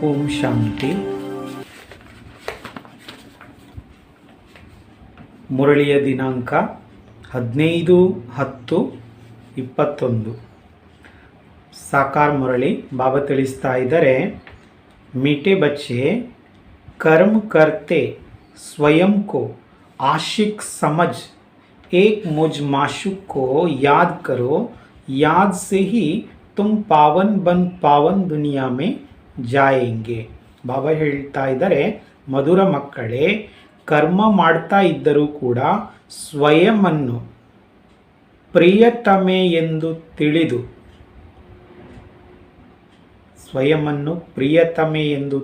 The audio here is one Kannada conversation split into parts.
ಓಂ ಶಾಂತಿ. ಮುರಳಿಯ ದಿನಾಂಕ 15/10/21. ಸಾಕಾರ ಮುರಳಿ. ಬಾಬಾ ತಿಳಿಸ್ತಾ ಇದ್ದಾರೆ, मीठे बच्चे कर्म करते स्वयं को आशिक समझ एक मुझ माशूक को याद करो, याद से ही तुम पावन बन पावन दुनिया में ಜಾಯೆಂಗೆ. ಬಾಬಾ ಹೇಳ್ತಾ ಇದ್ದಾರೆ, ಮಧುರ ಮಕ್ಕಳೇ, ಕರ್ಮ ಮಾಡ್ತಾ ಇದ್ದರೂ ಕೂಡ ಸ್ವಯಂವನ್ನು ಪ್ರಿಯತಮೆ ಎಂದು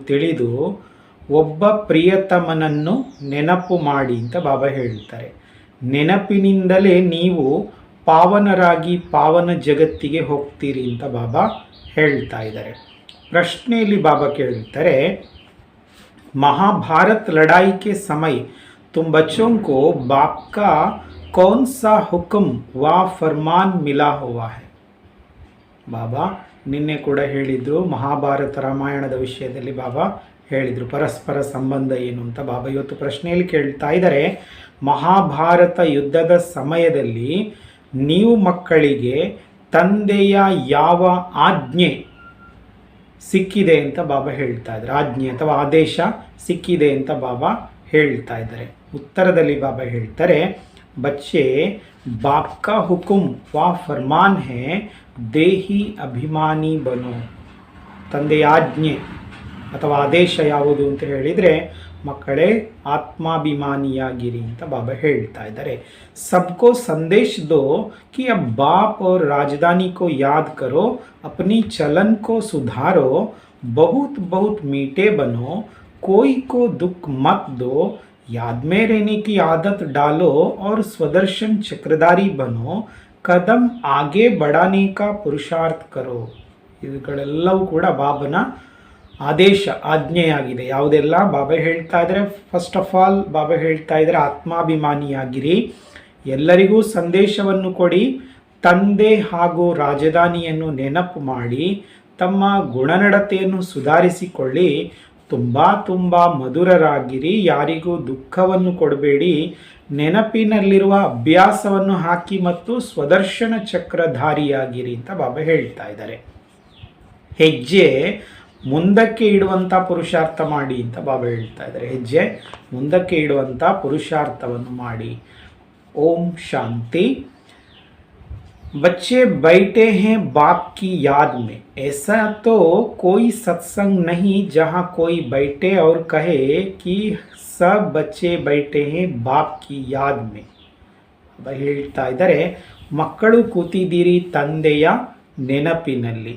ತಿಳಿದು ಒಬ್ಬ ಪ್ರಿಯತಮನನ್ನು ನೆನಪು ಮಾಡಿ ಅಂತ ಬಾಬಾ ಹೇಳ್ತಾರೆ. ನೆನಪಿನಿಂದಲೇ ನೀವು ಪಾವನರಾಗಿ ಪಾವನ ಜಗತ್ತಿಗೆ ಹೋಗ್ತೀರಿ ಅಂತ ಬಾಬಾ ಹೇಳ್ತಾ ಇದ್ದಾರೆ. प्रश्नेली बाबा कहते महाभारत लड़ाई के समय तुम बच्चों को बाप का कौन सा हुक्म व फरमान मिला हुआ है. बाबा निन्ने ಕೂಡ ಹೇಳಿದ್ರು, ಮಹಾಭಾರತ ರಾಮಾಯಣದ ವಿಷಯದಲ್ಲಿ ಬಾಬಾ ಹೇಳಿದ್ರು ಪರಸ್ಪರ ಸಂಬಂಧ ಏನು ಅಂತ. ಬಾಬಾ ಇವತ್ತು ಪ್ರಶ್ನೆಯಲ್ಲಿ ಕೇಳ್ತಾ ಇದ್ದಾರೆ, ಮಹಾಭಾರತ ಯುದ್ಧದ ಸಮಯದಲ್ಲಿ ನೀವು ಮಕ್ಕಳಿಗೆ ತಂದೆಯ ಯಾವ ಆಜ್ಞೆ ಸಿಕ್ಕಿದೆ ಅಂತ ಬಾಬಾ ಹೇಳ್ತಾ ಇದ್ದಾರೆ, ಆಜ್ಞೆ ಅಥವಾ ಆದೇಶ ಸಿಕ್ಕಿದೆ ಅಂತ ಬಾಬಾ ಹೇಳ್ತಾ ಇದ್ದಾರೆ. ಉತ್ತರದಲ್ಲಿ ಬಾಬಾ ಹೇಳ್ತಾರೆ, ಬಚ್ಚೆ ಬಾಪ್ ಕಾ ಹುಕುಮ್ ವಾ ಫರ್ಮಾನ್ ಹೇ ದೇಹಿ ಅಭಿಮಾನಿ ಬನೋ. ತಂದೆಯ ಆಜ್ಞೆ ಅಥವಾ ಆದೇಶ ಯಾವುದು ಅಂತ ಹೇಳಿದರೆ, ಮಕ್ಕಳೇ ಆತ್ಮಾಭಿಮಾನಿಯಾಗಿರಿ ಅಂತ ಬಾಬಾ ಹೇಳ್ತಾ ಇದ್ದಾರೆ. सबको संदेश दो कि अब बाप और राजधानी को याद करो, अपनी चलन को सुधारो, बहुत बहुत मीठे बनो, कोई को दुख मत दो, याद में रहने की आदत डालो और स्वदर्शन चक्रधारी बनो, कदम आगे बढ़ाने का पुरुषार्थ करो. ಇವುಗಳೆಲ್ಲವೂ ಕೂಡ ಬಾಬನ ಆದೇಶ ಆಜ್ಞೆಯಾಗಿದೆ. ಯಾವುದೆಲ್ಲ ಬಾಬಾ ಹೇಳ್ತಾ ಇದ್ದಾರೆ, ಫಸ್ಟ್ ಆಫ್ ಆಲ್ ಬಾಬಾ ಹೇಳ್ತಾ ಇದ್ದಾರೆ ಆತ್ಮಾಭಿಮಾನಿಯಾಗಿರಿ, ಎಲ್ಲರಿಗೂ ಸಂದೇಶವನ್ನು ಕೊಡಿ, ತಂದೆ ಹಾಗೂ ರಾಜಧಾನಿಯನ್ನು ನೆನಪು ಮಾಡಿ, ತಮ್ಮ ಗುಣನಡತೆಯನ್ನು ಸುಧಾರಿಸಿಕೊಳ್ಳಿ, ತುಂಬ ಮಧುರರಾಗಿರಿ, ಯಾರಿಗೂ ದುಃಖವನ್ನು ಕೊಡಬೇಡಿ, ನೆನಪಿನಲ್ಲಿರುವ ಅಭ್ಯಾಸವನ್ನು ಹಾಕಿ ಮತ್ತು ಸ್ವದರ್ಶನ ಚಕ್ರಧಾರಿಯಾಗಿರಿ ಅಂತ ಬಾಬಾ ಹೇಳ್ತಾ ಇದ್ದಾರೆ. ಹೆಜ್ಜೆ ಮುಂದಕ್ಕೆ ಇಡುವಂಥ ಪುರುಷಾರ್ಥ ಮಾಡಿ ಅಂತ ಬಾಬಾ ಹೇಳ್ತಾ ಇದ್ದಾರೆ. ಹೆಜ್ಜೆ ಮುಂದಕ್ಕೆ ಇಡುವಂಥ ಪುರುಷಾರ್ಥವನ್ನು ಮಾಡಿ. ओम शांति. बच्चे बैठे हैं बाप की याद में, ऐसा तो कोई सत्संग नहीं जहाँ कोई बैठे और कहे कि सब बच्चे बैठे हैं बाप की याद में. ಹೇಳ್ತಾ ಇದ್ದಾರೆ, ಮಕ್ಕಳು ಕೂತಿದ್ದೀರಿ ತಂದೆಯ ನೆನಪಿನಲ್ಲಿ.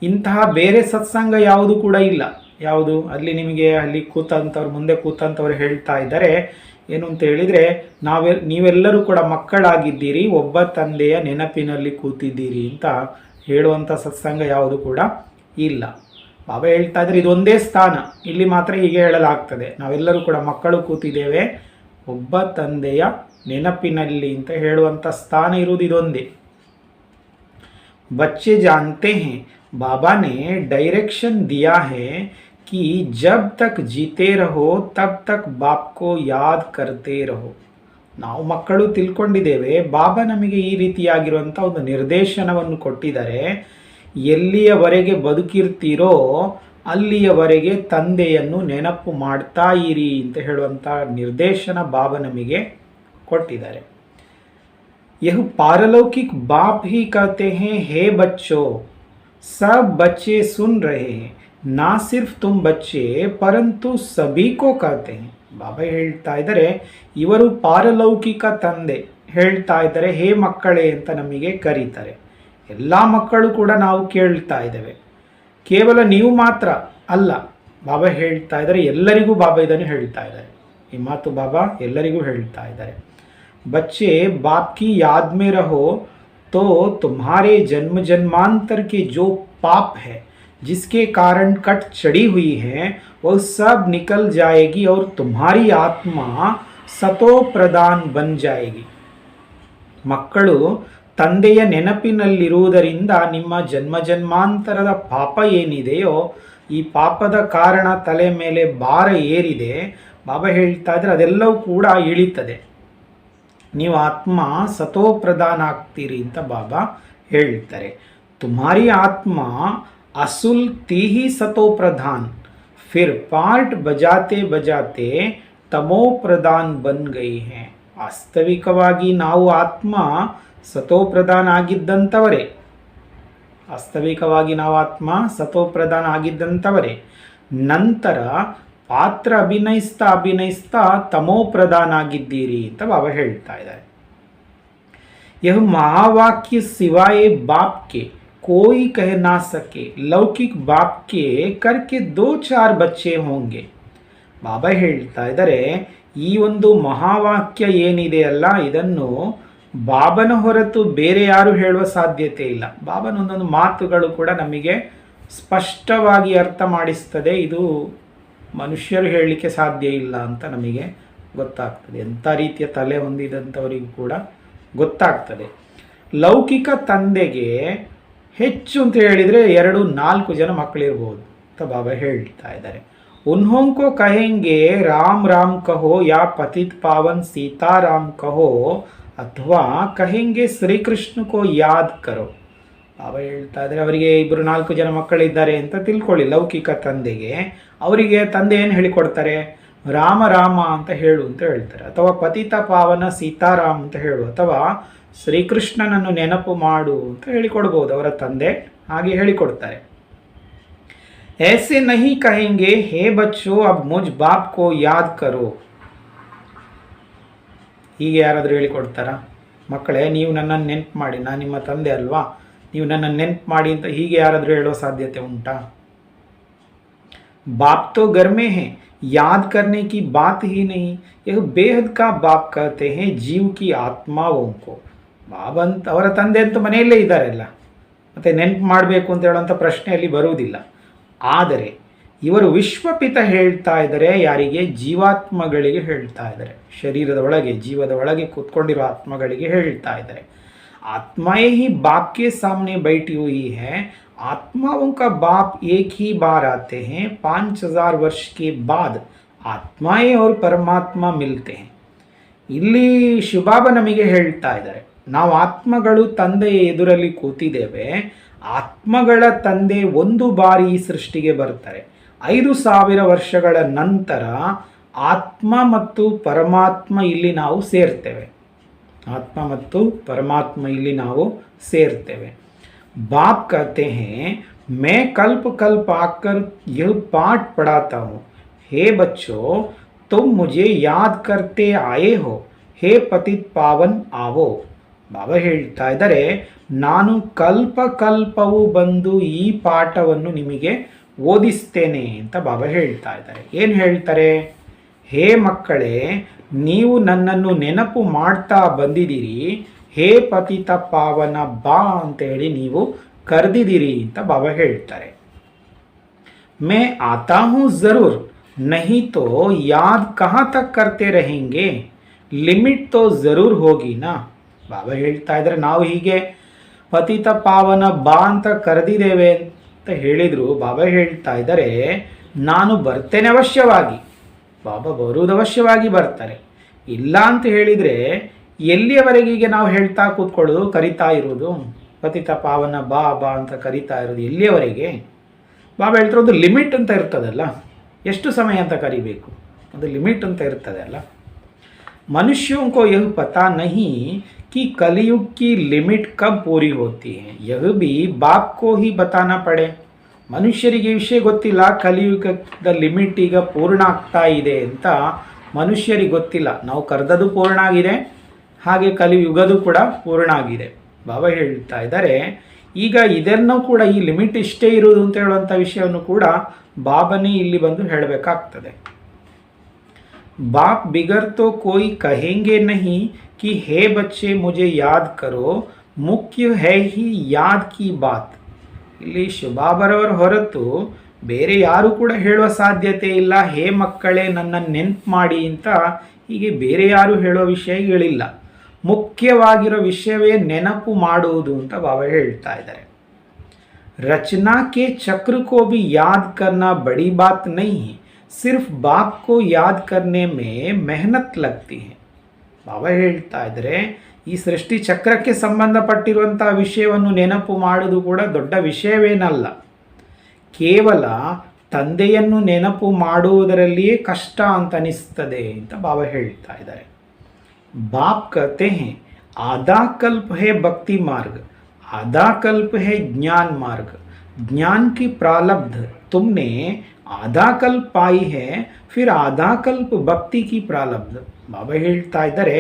ಇಂತಹ ಬೇರೆ ಸತ್ಸಂಗ ಯಾವುದು ಕೂಡ ಇಲ್ಲ. ಯಾವುದು ಅಲ್ಲಿ ನಿಮಗೆ ಅಲ್ಲಿ ಕೂತಂಥವ್ರು ಮುಂದೆ ಕೂತಂಥವ್ರು ಹೇಳ್ತಾ ಇದ್ದಾರೆ ಏನು ಅಂತ ಹೇಳಿದರೆ, ನೀವೆಲ್ಲರೂ ಕೂಡ ಮಕ್ಕಳಾಗಿದ್ದೀರಿ, ಒಬ್ಬ ತಂದೆಯ ನೆನಪಿನಲ್ಲಿ ಕೂತಿದ್ದೀರಿ ಅಂತ ಹೇಳುವಂಥ ಸತ್ಸಂಗ ಯಾವುದು ಕೂಡ ಇಲ್ಲ. ಬಾಬಾ ಹೇಳ್ತಾ ಇದ್ದಾರೆ, ಇದೊಂದೇ ಸ್ಥಾನ, ಇಲ್ಲಿ ಮಾತ್ರ ಹೀಗೆ ಹೇಳಲಾಗ್ತದೆ, ನಾವೆಲ್ಲರೂ ಕೂಡ ಮಕ್ಕಳು ಕೂತಿದ್ದೇವೆ ಒಬ್ಬ ತಂದೆಯ ನೆನಪಿನಲ್ಲಿ ಅಂತ ಹೇಳುವಂಥ ಸ್ಥಾನ ಇರುವುದು ಇದೊಂದೇ. बच्चे जानते हैं बाबा ने डायरेक्शन दिया है कि जब तक जीते रहो तब तक बाप को याद करते रहो. ನಾವು ಮಕ್ಕಳು ತಿಳ್ಕೊಂಡಿದ್ದೇವೆ, ಬಾಬಾ ನಮಗೆ ಈ ರೀತಿಯಾಗಿರುವಂಥ ಒಂದು ನಿರ್ದೇಶನವನ್ನು ಕೊಟ್ಟಿದ್ದಾರೆ, ಎಲ್ಲಿಯವರೆಗೆ ಬದುಕಿರ್ತೀರೋ ಅಲ್ಲಿಯವರೆಗೆ ತಂದೆಯನ್ನು ನೆನಪು ಮಾಡ್ತಾ ಇರಿ ಅಂತ ಹೇಳುವಂಥ ನಿರ್ದೇಶನ ಬಾಬಾ ನಮಗೆ ಕೊಟ್ಟಿದ್ದಾರೆ. यह पारलौकिक बाप ही कहते हैं, हे बच्चों सब बच्चे सुन रहे हैं, ना सिर्फ तुम बच्चे परंतु सभी को कहते हैं. ಬಾಬಾ ಹೇಳ್ತಾ ಇದ್ದಾರೆ, ಇವರು ಪಾರಲೌಕಿಕ ತಂದೆ ಹೇಳ್ತಾ ಇದ್ದಾರೆ, ಹೇ ಮಕ್ಕಳೇ ಅಂತ ನಮಗೆ ಕರೀತಾರೆ. ಎಲ್ಲ ಮಕ್ಕಳು ಕೂಡ ನಾವು ಕೇಳ್ತಾ ಇದ್ದೇವೆ, ಕೇವಲ ನೀವು ಮಾತ್ರ ಅಲ್ಲ. ಬಾಬಾ ಹೇಳ್ತಾ ಇದ್ದಾರೆ, ಎಲ್ಲರಿಗೂ ಬಾಬಾ ಇದನ್ನು ಹೇಳ್ತಾ ಇದ್ದಾರೆ. ಈ ಮಾತು ಬಾಬಾ ಎಲ್ಲರಿಗೂ ಹೇಳ್ತಾ ಇದ್ದಾರೆ. बच्चे बाप की याद में रहो तो तुम्हारे जन्म जन्मांतर के जो पाप है जिसके कारण कट चढ़ी हुई है वह सब निकल जाएगी और तुम्हारी आत्मा सतो प्रदान बन जाएगी. ಮಕ್ಕಳು ತಂದೆಯ ನೆನಪಿನಲ್ಲಿರುವುದರಿಂದ ನಿಮ್ಮ ಜನ್ಮ ಜನ್ಮಾಂತರದ ಪಾಪ ಏನಿದೆಯೋ ಈ ಪಾಪದ ಕಾರಣ ತಲೆ ಮೇಲೆ ಭಾರ ಏರಿದೆ, ಬಾಬಾ ಹೇಳ್ತಾ ಇದ್ರೆ ಅದೆಲ್ಲವೂ ಕೂಡ ಇಳಿತದೆ. ನೀವು ಆತ್ಮ ಸತೋ ಪ್ರಧಾನ ಆಗ್ತೀರಿ ಅಂತ ಬಾಬಾ ಹೇಳ್ತಾರೆ. ತುಮಾರಿ ಆತ್ಮ ಅಸುಲ್ ತೀಹಿ ಸತೋ ಪ್ರಧಾನ್, ಫಿರ್ ಪಾರ್ಟ್ ಬಜಾತೆ ಬಜಾತೆ ತಮೋ ಪ್ರಧಾನ್ ಬನ್ ಗೈ ಹೈ. ವಾಸ್ತವಿಕವಾಗಿ ನಾವು ಆತ್ಮ ಸತೋ ಪ್ರಧಾನ ಆಗಿದ್ದಂಥವರೇ, ವಾಸ್ತವಿಕವಾಗಿ ನಾವು ಆತ್ಮ ಸತೋ ಪ್ರಧಾನ ಆಗಿದ್ದಂಥವರೇ. ನಂತರ ಪಾತ್ರ ಅಭಿನಯಿಸ್ತಾ ಅಭಿನಯಿಸ್ತಾ ತಮೋ ಪ್ರಧಾನ ಆಗಿದ್ದೀರಿ ಅಂತ ಬಾಬಾ ಹೇಳ್ತಾ ಇದ್ದಾರೆ. यह महावाक्य सिवाय बाप के कोई कह ना सके, लौकिक बाप के करके 2-4 बच्चे होंगे. ಬಾಬಾ ಹೇಳ್ತಾ ಇದ್ದಾರೆ, ಈ ಒಂದು ಮಹಾವಾಕ್ಯ ಏನಿದೆ ಅಲ್ಲ, ಇದನ್ನು ಬಾಬನ ಹೊರತು ಬೇರೆ ಯಾರು ಹೇಳುವ ಸಾಧ್ಯತೆ ಇಲ್ಲ. ಬಾಬನ ಒಂದೊಂದು ಮಾತುಗಳು ಕೂಡ ನಮಗೆ ಸ್ಪಷ್ಟವಾಗಿ ಅರ್ಥ ಮಾಡಿಸ್ತದೆ. ಇದು ಮನುಷ್ಯರು ಹೇಳಲಿಕ್ಕೆ ಸಾಧ್ಯ ಇಲ್ಲ ಅಂತ ನಮಗೆ ಗೊತ್ತಾಗ್ತದೆ. ಎಂಥ ರೀತಿಯ ತಲೆ ಹೊಂದಿದಂಥವರಿಗೂ ಕೂಡ ಗೊತ್ತಾಗ್ತದೆ. ಲೌಕಿಕ ತಂದೆಗೆ ಹೆಚ್ಚು ಅಂತ ಹೇಳಿದರೆ 2-4 ಜನ ಮಕ್ಕಳಿರ್ಬೋದು ಅಂತ ಬಾಬಾ ಹೇಳ್ತಾ ಇದ್ದಾರೆ. ಉನ್ಹೋಂಕೋ ಕಹೆಂಗೆ ರಾಮ್ ರಾಮ್ ಕಹೋ, ಯಾ ಪತಿತ್ ಪಾವನ್ ಸೀತಾರಾಮ್ ಕಹೋ, ಅಥವಾ ಕಹೆಂಗೆ ಶ್ರೀಕೃಷ್ಣ ಕೋ ಯಾದ್ ಕರೋ. ಬಾಬಾ ಹೇಳ್ತಾ ಇದ್ದಾರೆ, ಅವರಿಗೆ 2-4 ಜನ ಮಕ್ಕಳಿದ್ದಾರೆ ಅಂತ ತಿಳ್ಕೊಳ್ಳಿ. ಲೌಕಿಕ ತಂದೆಗೆ ಅವರಿಗೆ ತಂದೆ ಏನು ಹೇಳಿಕೊಡ್ತಾರೆ? ರಾಮ ರಾಮ ಅಂತ ಹೇಳು ಅಂತ ಹೇಳ್ತಾರೆ, ಅಥವಾ ಪತಿತ ಪಾವನ ಸೀತಾರಾಮ್ ಅಂತ ಹೇಳು, ಅಥವಾ ಶ್ರೀಕೃಷ್ಣನನ್ನು ನೆನಪು ಮಾಡು ಅಂತ ಹೇಳಿಕೊಡ್ಬೋದು ಅವರ ತಂದೆ. ಹಾಗೆ ಹೇಳಿಕೊಡ್ತಾರೆ. ऐसे नहीं कहेंगे हे बच्चों अब मुझ बाप को याद करो. ಹೀಗೆ ಯಾರಾದರೂ ಹೇಳಿಕೊಡ್ತಾರಾ? ಮಕ್ಕಳೇ, ನೀವು ನನ್ನನ್ನು ನೆನಪು ಮಾಡಿ, ನಾನು ನಿಮ್ಮ ತಂದೆ ಅಲ್ವಾ, ನೀವು ನನ್ನನ್ನು ನೆನಪು ಮಾಡಿ ಅಂತ ಹೀಗೆ ಯಾರಾದರೂ ಹೇಳೋ ಸಾಧ್ಯತೆ ಉಂಟಾ? बाप तो घर में है, याद करने की बात ही नहीं. यह बेहद का बाप कहते हैं जीव की आत्माओं को. ಬಾಬಾ ಅಂತ ಅವರ ತಂದೆ ಅಂತ ಮನೆಯಲ್ಲೇ ಇದ್ದಾರೆಲ್ಲ, ಮತ್ತು ನೆನಪು ಮಾಡಬೇಕು ಅಂತ ಹೇಳುವಂಥ ಪ್ರಶ್ನೆಯಲ್ಲಿ ಬರುವುದಿಲ್ಲ. ಆದರೆ ಇವರು ವಿಶ್ವಪಿತ ಹೇಳ್ತಾ ಇದ್ದಾರೆ. ಯಾರಿಗೆ? ಜೀವಾತ್ಮಗಳಿಗೆ ಹೇಳ್ತಾ ಇದ್ದಾರೆ. ಶರೀರದ ಒಳಗೆ, ಜೀವದ ಒಳಗೆ ಕೂತ್ಕೊಂಡಿರೋ ಆತ್ಮಗಳಿಗೆ ಹೇಳ್ತಾ ಇದ್ದಾರೆ. ಆತ್ಮಾಯೇ ಹಿ ಬಾಪ್ ಕೆ ಸಾಮನೆ बैठी हुई है, आत्माओं का बाप एक ही बार आते हैं, 5000 वर्ष के बाद आत्माएं और परमात्मा मिलते हैं. ಇಲ್ಲಿ ಶಿವಬಾಬಾ ನಮಗೆ ಹೇಳ್ತಾ ಇದ್ದಾರೆ, ನಾವು ಆತ್ಮಗಳು ತಂದೆಯ ಎದುರಲ್ಲಿ ಕೂತಿದ್ದೇವೆ. ಆತ್ಮಗಳ ತಂದೆ ಒಂದು ಬಾರಿ ಈ ಸೃಷ್ಟಿಗೆ ಬರ್ತಾರೆ. 5000 ವರ್ಷಗಳ ನಂತರ ಆತ್ಮ ಮತ್ತು ಪರಮಾತ್ಮ ಇಲ್ಲಿ ನಾವು ಸೇರ್ತೇವೆ. ಆತ್ಮ ಮತ್ತು ಪರಮಾತ್ಮ ಇಲ್ಲಿ ನಾವು ಸೇರ್ತೇವೆ. ಬಾಪ್ कहते हैं मैं कल्प कल्प आकर यह पाठ पढ़ाता हूँ, हे बच्चों तुम मुझे याद करते आए हो, हे पतित पावन आवो. ಬಾಬಾ ಹೇಳ್ತಾ ಇದ್ದಾರೆ, ನಾನು ಕಲ್ಪ ಕಲ್ಪವು ಬಂದು ಈ ಪಾಠವನ್ನು ನಿಮಗೆ ಓದಿಸ್ತೇನೆ ಅಂತ ಬಾಬಾ ಹೇಳ್ತಾ ಇದ್ದಾರೆ. ಏನು ಹೇಳ್ತಾರೆ? ಹೇ ಮಕ್ಕಳೇ, ನೀವು ನನ್ನನ್ನು ನೆನಪು ಮಾಡ್ತಾ ಬಂದಿದ್ದೀರಿ, ಹೇ ಪತಿತ ಪಾವನ ಬಾ ಅಂತೇಳಿ ನೀವು ಕರೆದಿದ್ದೀರಿ ಅಂತ ಬಾಬಾ ಹೇಳ್ತಾರೆ. ಮೇ ಆತಾ ಹೂँ ज़रूर, नहीं तो याद कहाँ तक करते रहेंगे, ಲಿಮಿಟ್ ತೋ ज़रूर ಹೋಗಿ ನಾ. ಬಾಬಾ ಹೇಳ್ತಾ ಇದ್ದಾರೆ, ನಾವು ಹೀಗೆ ಪತಿತ ಪಾವನ ಬಾ ಅಂತ ಕರೆದಿದ್ದೇವೆ ಅಂತ ಹೇಳಿದರು. ಬಾಬಾ ಹೇಳ್ತಾ ಇದ್ದಾರೆ, ನಾನು ಬರ್ತೇನೆ ಅವಶ್ಯವಾಗಿ. ಬಾಬಾ ಬರುವುದು ಅವಶ್ಯವಾಗಿ ಬರ್ತಾರೆ. ಇಲ್ಲ ಅಂತ ಹೇಳಿದರೆ ಎಲ್ಲಿಯವರೆಗೆ ನಾವು ಹೇಳ್ತಾ ಕೂತ್ಕೊಳ್ಳೋದು, ಕರಿತಾ ಇರೋದು, ಪತಿತ ಪಾವನ ಬಾ ಬಾ ಅಂತ ಕರಿತಾ ಇರೋದು ಎಲ್ಲಿಯವರೆಗೆ? ಬಾಬಾ ಹೇಳ್ತಿರೋದು ಲಿಮಿಟ್ ಅಂತ ಇರ್ತದಲ್ಲ, ಎಷ್ಟು ಸಮಯ ಅಂತ ಕರಿಬೇಕು, ಅದು ಲಿಮಿಟ್ ಅಂತ ಇರ್ತದೆ ಅಲ್ಲ. मनुष्यों को यह पता नहीं कि कलयुग की लिमिट कब पूरी होती है, यह भी बाप को ही बताना पड़े. ಮನುಷ್ಯರಿಗೆ ವಿಷಯ ಗೊತ್ತಿಲ್ಲ, ಕಲಿಯುಗದ ಲಿಮಿಟ್ ಈಗ ಪೂರ್ಣ ಆಗ್ತಾ ಇದೆ ಅಂತ ಮನುಷ್ಯರಿಗೆ ಗೊತ್ತಿಲ್ಲ. ನಾವು ಕರೆದದು ಪೂರ್ಣ ಆಗಿದೆ, ಹಾಗೆ ಕಲಿಯುಗದು ಕೂಡ ಪೂರ್ಣ ಆಗಿದೆ. ಬಾಬಾ ಹೇಳ್ತಾ ಇದ್ದಾರೆ, ಈಗ ಇದನ್ನು ಕೂಡ ಈ ಲಿಮಿಟ್ ಇಷ್ಟೇ ಇರುವುದು ಅಂತ ಹೇಳುವಂಥ ವಿಷಯವನ್ನು ಕೂಡ ಬಾಬನೇ ಇಲ್ಲಿ ಬಂದು ಹೇಳಬೇಕಾಗ್ತದೆ. बाप बिगर तो कोई कहेंगे नहीं कि हे बच्चे मुझे याद करो, मुख्य है ही याद की बात. ಇಲ್ಲಿ ಶಿವಬಾಬರವರ ಹೊರತು ಬೇರೆ ಯಾರು ಕೂಡ ಹೇಳುವ ಸಾಧ್ಯತೆ ಇಲ್ಲ, ಹೇ ಮಕ್ಕಳೇ ನನ್ನನ್ನು ನೆನಪು ಮಾಡಿ ಅಂತ ಹೀಗೆ ಬೇರೆ ಯಾರು ಹೇಳೋ ವಿಷಯಗಳಿಲ್ಲ. ಮುಖ್ಯವಾಗಿರೋ ವಿಷಯವೇ ನೆನಪು ಮಾಡುವುದು ಅಂತ ಬಾಬಾ ಹೇಳ್ತಾ ಇದ್ದಾರೆ. रचना के चक्र को भी याद करना बड़ी बात नहीं है, सिर्फ बाप को याद करने में मेहनत लगती है. ಬಾಬಾ ಹೇಳ್ತಾ ಇದ್ದಾರೆ, ಈ ಸೃಷ್ಟಿ ಚಕ್ರಕ್ಕೆ ಸಂಬಂಧಪಟ್ಟಿರುವಂತಹ ವಿಷಯವನ್ನು ನೆನಪು ಮಾಡುವುದು ಕೂಡ ದೊಡ್ಡ ವಿಷಯವೇನಲ್ಲ. ಕೇವಲ ತಂದೆಯನ್ನು ನೆನಪು ಮಾಡುವುದರಲ್ಲಿಯೇ ಕಷ್ಟ ಅಂತ ಅನಿಸ್ತದೆ ಅಂತ ಬಾಬಾ ಹೇಳ್ತಾ ಇದ್ದಾರೆ. ಬಾಪ್ कहते हैं आधा कल्प है भक्ति मार्ग, आधा कल्प है ज्ञान मार्ग. ज्ञान की प्रारब्ध तुमने आधा कल्प पाई है, फिर आधा कल्प भक्ति की प्रारब्ध. ಬಾಬಾ ಹೇಳ್ತಾ ಇದ್ದಾರೆ,